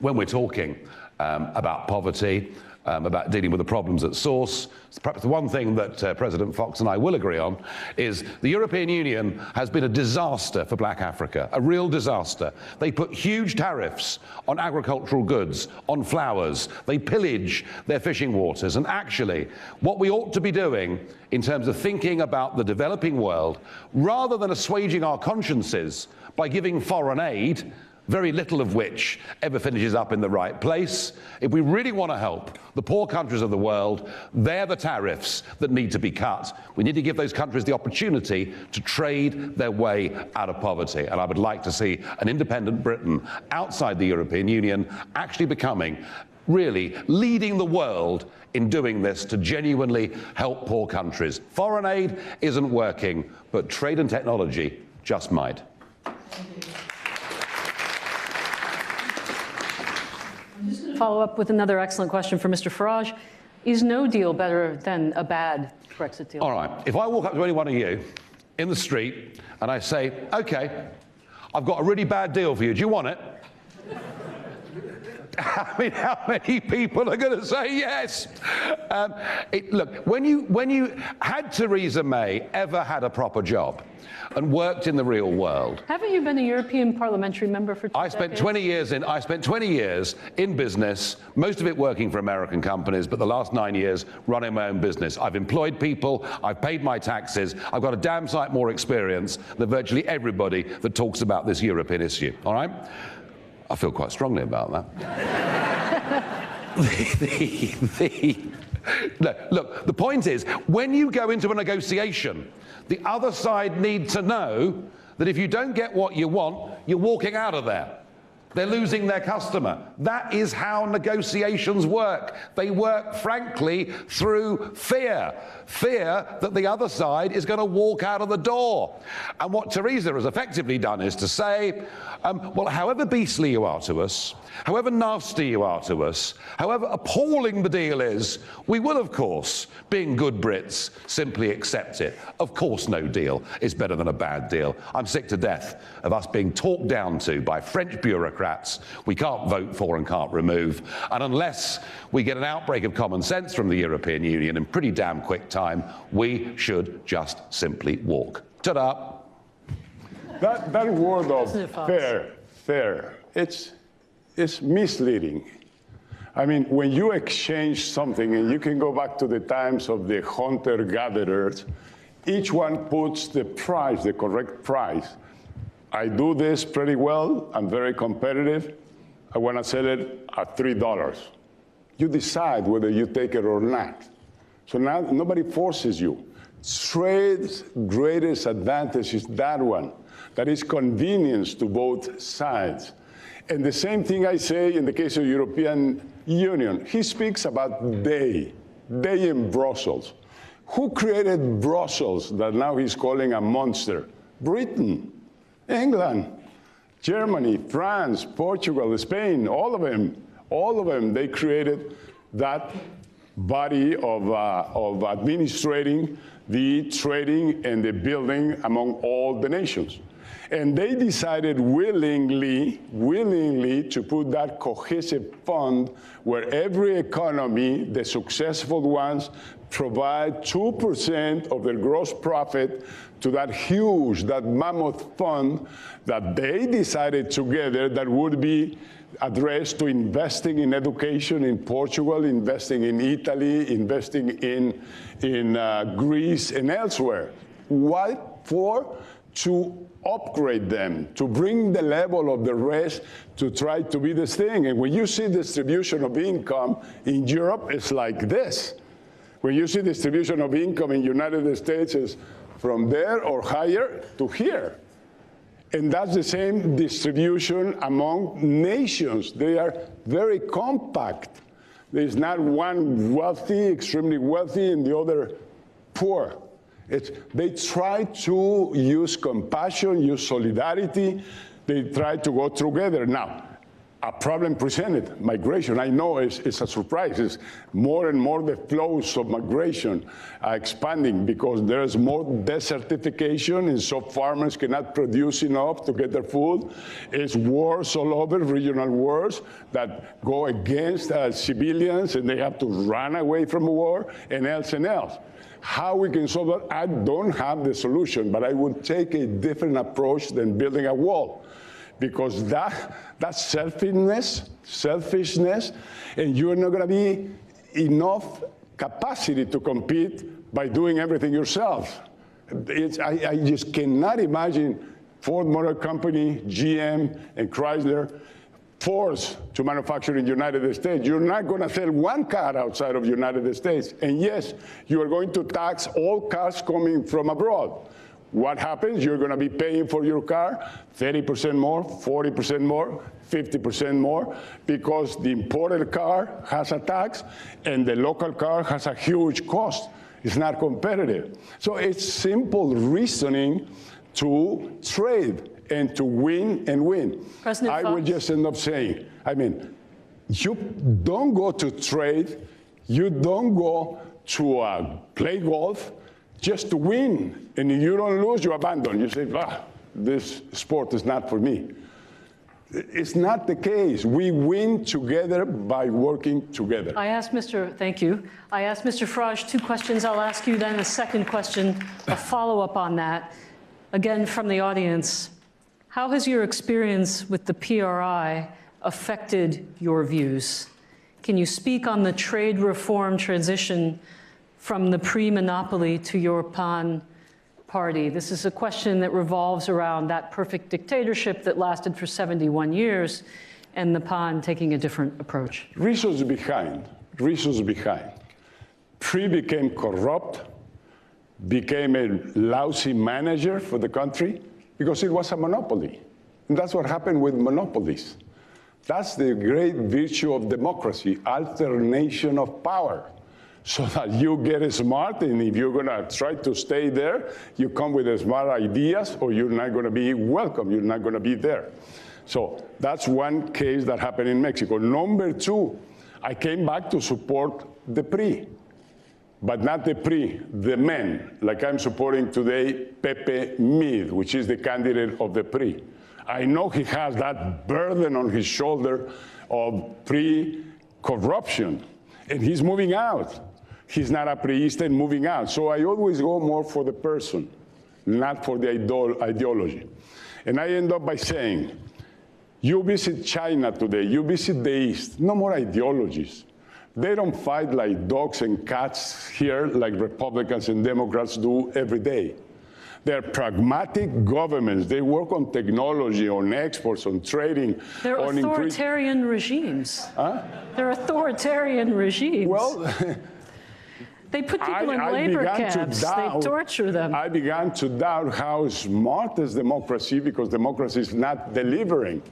Speaker 4: when we're talking about poverty, about dealing with the problems at source, perhaps the one thing that President Fox and I will agree on is the European Union has been a disaster for black Africa, a real disaster. They put huge tariffs on agricultural goods, on flowers. They pillage their fishing waters. And actually, what we ought to be doing in terms of thinking about the developing world, rather than assuaging our consciences by giving foreign aid, very little of which ever finishes up in the right place. If we really want to help the poor countries of the world, they're the tariffs that need to be cut. We need to give those countries the opportunity to trade their way out of poverty. And I would like to see an independent Britain outside the European Union actually becoming, really leading the world in doing this to genuinely help poor countries. Foreign aid isn't working, but trade and technology just might.
Speaker 2: Follow up with another excellent question for Mr. Farage. Is no deal better than a bad Brexit deal?
Speaker 4: All right, if I walk up to any one of you in the street and I say, okay, I've got a really bad deal for you, do you want it? I mean, how many people are going to say yes? Look, when you had Theresa May ever had a proper job and worked in the real world?
Speaker 2: Haven't you been a European parliamentary member for 2
Speaker 4: I spent 20 years in business, most of it working for American companies, but the last 9 years running my own business. I've employed people, I've paid my taxes, I've got a damn sight more experience than virtually everybody that talks about this European issue, all right? I feel quite strongly about that. Look, the point is, when you go into a negotiation, the other side need to know that if you don't get what you want, you're walking out of there. They're losing their customer. That is how negotiations work. They work, frankly, through fear. Fear that the other side is going to walk out of the door. And what Theresa has effectively done is to say, well, however beastly you are to us, however nasty you are to us, however appalling the deal is, we will, of course, being good Brits, simply accept it. Of course no deal is better than a bad deal. I'm sick to death of us being talked down to by French bureaucrats we can't vote for and can't remove. And unless we get an outbreak of common sense from the European Union in pretty damn quick time, we should just simply walk. Ta-da!
Speaker 3: That word of fair, it's misleading. I mean, when you exchange something, and you can go back to the times of the hunter-gatherers, each one puts the price, the correct price. I do this pretty well, I'm very competitive, I want to sell it at $3. You decide whether you take it or not. So now nobody forces you. Trade's greatest advantage is that one, that is convenience to both sides. And the same thing I say in the case of European Union. He speaks about they in Brussels. Who created Brussels that now he's calling a monster? Britain, England, Germany, France, Portugal, Spain, all of them, they created that body of administrating the trading and the building among all the nations. And they decided willingly to put that cohesive fund where every economy, the successful ones, provide 2% of their gross profit to that huge, that mammoth fund that they decided together that would be addressed to investing in education in Portugal, investing in Italy, investing in Greece and elsewhere. What for? To upgrade them, to bring the level of the rest to try to be this thing. And when you see distribution of income in Europe, it's like this. When you see distribution of income in the United States, it's from there or higher to here. And that's the same distribution among nations. They are very compact. There's not one wealthy, extremely wealthy, and the other poor. They try to use compassion, use solidarity. They try to go together. Now, a problem presented, migration. I know it's a surprise. It's more and more the flows of migration are expanding because there's more desertification, and so farmers cannot produce enough to get their food. It's wars all over, regional wars that go against civilians, and they have to run away from war, and else and else. How we can solve that, I don't have the solution, but I would take a different approach than building a wall. Because that's selfishness, and you're not going to be enough capacity to compete by doing everything yourself. I just cannot imagine Ford Motor Company, GM, and Chrysler forced to manufacture in the United States. You're not going to sell one car outside of the United States. And yes, you are going to tax all cars coming from abroad. What happens? You're going to be paying for your car 30% more, 40% more, 50% more, because the imported car has a tax and the local car has a huge cost. It's not competitive. So it's simple reasoning to trade and to win and win.
Speaker 2: President
Speaker 3: I
Speaker 2: Fox.
Speaker 3: would just end up saying, I mean, you don't go to trade, you don't go to play golf just to win. And if you don't lose, you abandon. You say, this sport is not for me. It's not the case. We win together by working together.
Speaker 2: Thank you. I asked Mr. Farage 2 questions. I'll ask you then a second question, a follow-up on that. Again, from the audience, how has your experience with the PRI affected your views? Can you speak on the trade reform transition from the pre-monopoly to your PAN party? This is a question that revolves around that perfect dictatorship that lasted for 71 years and the PAN taking a different approach.
Speaker 3: Reasons behind. Pre became corrupt, became a lousy manager for the country because it was a monopoly. And that's what happened with monopolies. That's the great virtue of democracy, alternation of power. So that you get smart, and if you're going to try to stay there, you come with smart ideas, or you're not going to be welcome. You're not going to be there. So that's one case that happened in Mexico. Number 2, I came back to support the PRI, but not the PRI, the men, like I'm supporting today Pepe Mid, which is the candidate of the PRI. I know he has that burden on his shoulder of pre-corruption, and he's moving out. He's not a priest and moving out. So I always go more for the person, not for the ideology. And I end up by saying, you visit China today, you visit the East, no more ideologies. They don't fight like dogs and cats here like Republicans and Democrats do every day. They're pragmatic governments. They work on technology, on exports, on trading.
Speaker 2: They're
Speaker 3: on
Speaker 2: authoritarian regimes.
Speaker 3: Huh?
Speaker 2: They're authoritarian regimes.
Speaker 3: Well,
Speaker 2: they put people in labor camps. They torture them.
Speaker 3: I began to doubt how smart is democracy, because democracy is not delivering.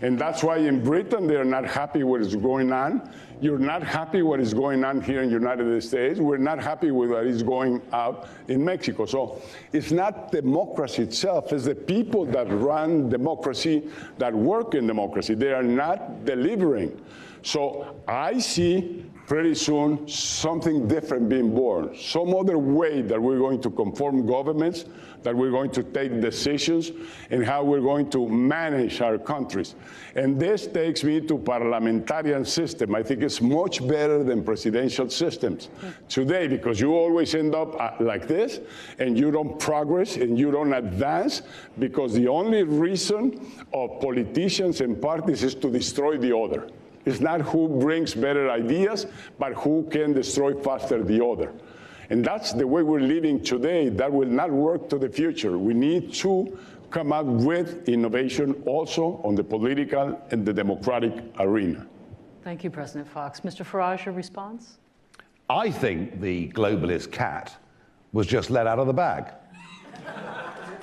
Speaker 3: And that's why in Britain they're not happy with what's going on. You're not happy what is going on here in the United States. We're not happy with what is going out in Mexico. So it's not democracy itself. It's the people that run democracy, that work in democracy. They are not delivering. So I see pretty soon something different being born, some other way that we're going to conform governments, that we're going to take decisions, and how we're going to manage our countries. And this takes me to parliamentarian system. I think it's much better than presidential systems today, because you always end up like this, and you don't progress and you don't advance, because the only reason of politicians and parties is to destroy the other. It's not who brings better ideas, but who can destroy faster the other. And that's the way we're living today. That will not work to the future. We need to come up with innovation also on the political and the democratic arena.
Speaker 2: Thank you, President Fox. Mr. Farage, your response?
Speaker 4: I think the globalist cat was just let out of the bag.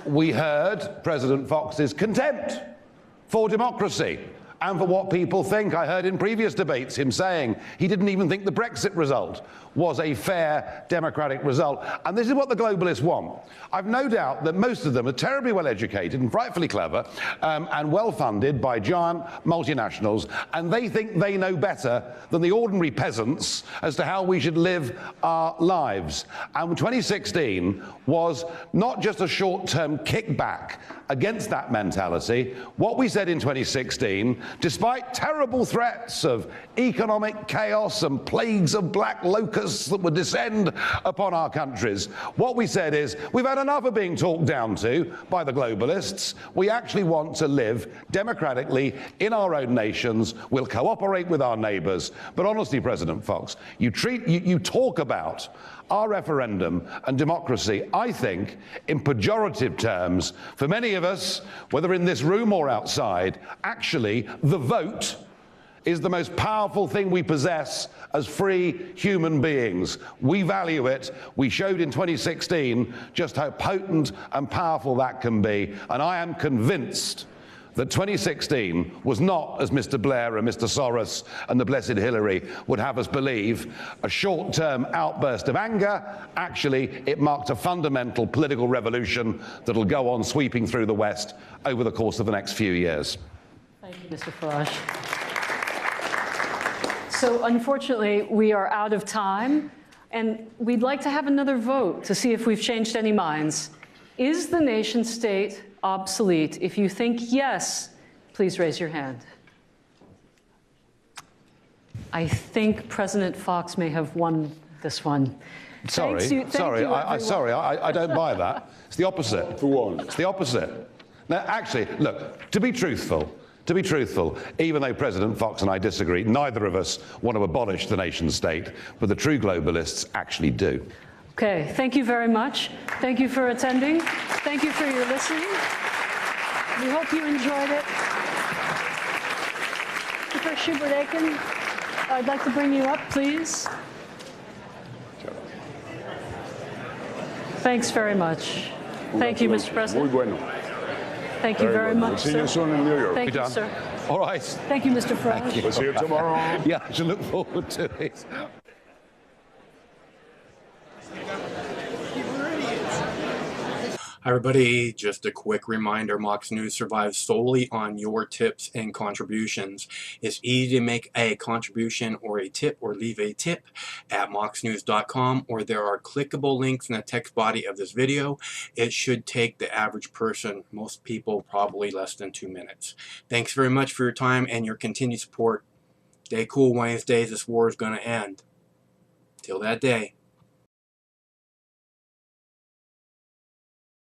Speaker 4: We heard President Fox's contempt for democracy and for what people think. I heard in previous debates him saying he didn't even think the Brexit result was a fair democratic result. And this is what the globalists want. I've no doubt that most of them are terribly well educated and frightfully clever and well funded by giant multinationals, and they think they know better than the ordinary peasants as to how we should live our lives. And 2016 was not just a short-term kickback against that mentality. What we said in 2016, despite terrible threats of economic chaos and plagues of black locusts that would descend upon our countries, what we said is, we've had enough of being talked down to by the globalists. We actually want to live democratically in our own nations. We'll cooperate with our neighbors. But honestly, President Fox, you talk about our referendum and democracy, I think, in pejorative terms. For many of us, whether in this room or outside, actually, the vote is the most powerful thing we possess as free human beings. We value it. We showed in 2016 just how potent and powerful that can be. And I am convinced that 2016 was not, as Mr. Blair and Mr. Soros and the blessed Hillary would have us believe, a short-term outburst of anger. Actually, it marked a fundamental political revolution that will go on sweeping through the West over the course of the next few years.
Speaker 2: Thank you, Mr. Farage. So unfortunately, we are out of time, and we'd like to have another vote to see if we've changed any minds. Is the nation state obsolete? If you think yes, please raise your hand. I think President Fox may have won this one.
Speaker 4: Sorry, I don't buy that. It's the opposite. It's the opposite. Now, actually, look, to be truthful, even though President Fox and I disagree, neither of us want to abolish the nation state, but the true globalists actually do.
Speaker 2: Okay, thank you very much. Thank you for attending. Thank you for your listening. We hope you enjoyed it. Mr. Schubert-Aiken, I'd like to bring you up, please. Thanks very much. Thank you, Mr. President.
Speaker 3: Muy bueno.
Speaker 2: Thank you very much,
Speaker 3: See you soon in New York.
Speaker 2: Thank you, sir.
Speaker 4: All right.
Speaker 2: Thank you, Mr. Farage.
Speaker 3: We'll see you tomorrow.
Speaker 4: Yeah, I should look forward to it.
Speaker 5: Hi everybody, just a quick reminder, Mox News survives solely on your tips and contributions. It's easy to make a contribution or a tip or leave a tip at moxnews.com, or there are clickable links in the text body of this video. It should take the average person, most people, probably less than 2 minutes. Thanks very much for your time and your continued support. Stay cool, Wednesdays. This war is going to end. Till that day.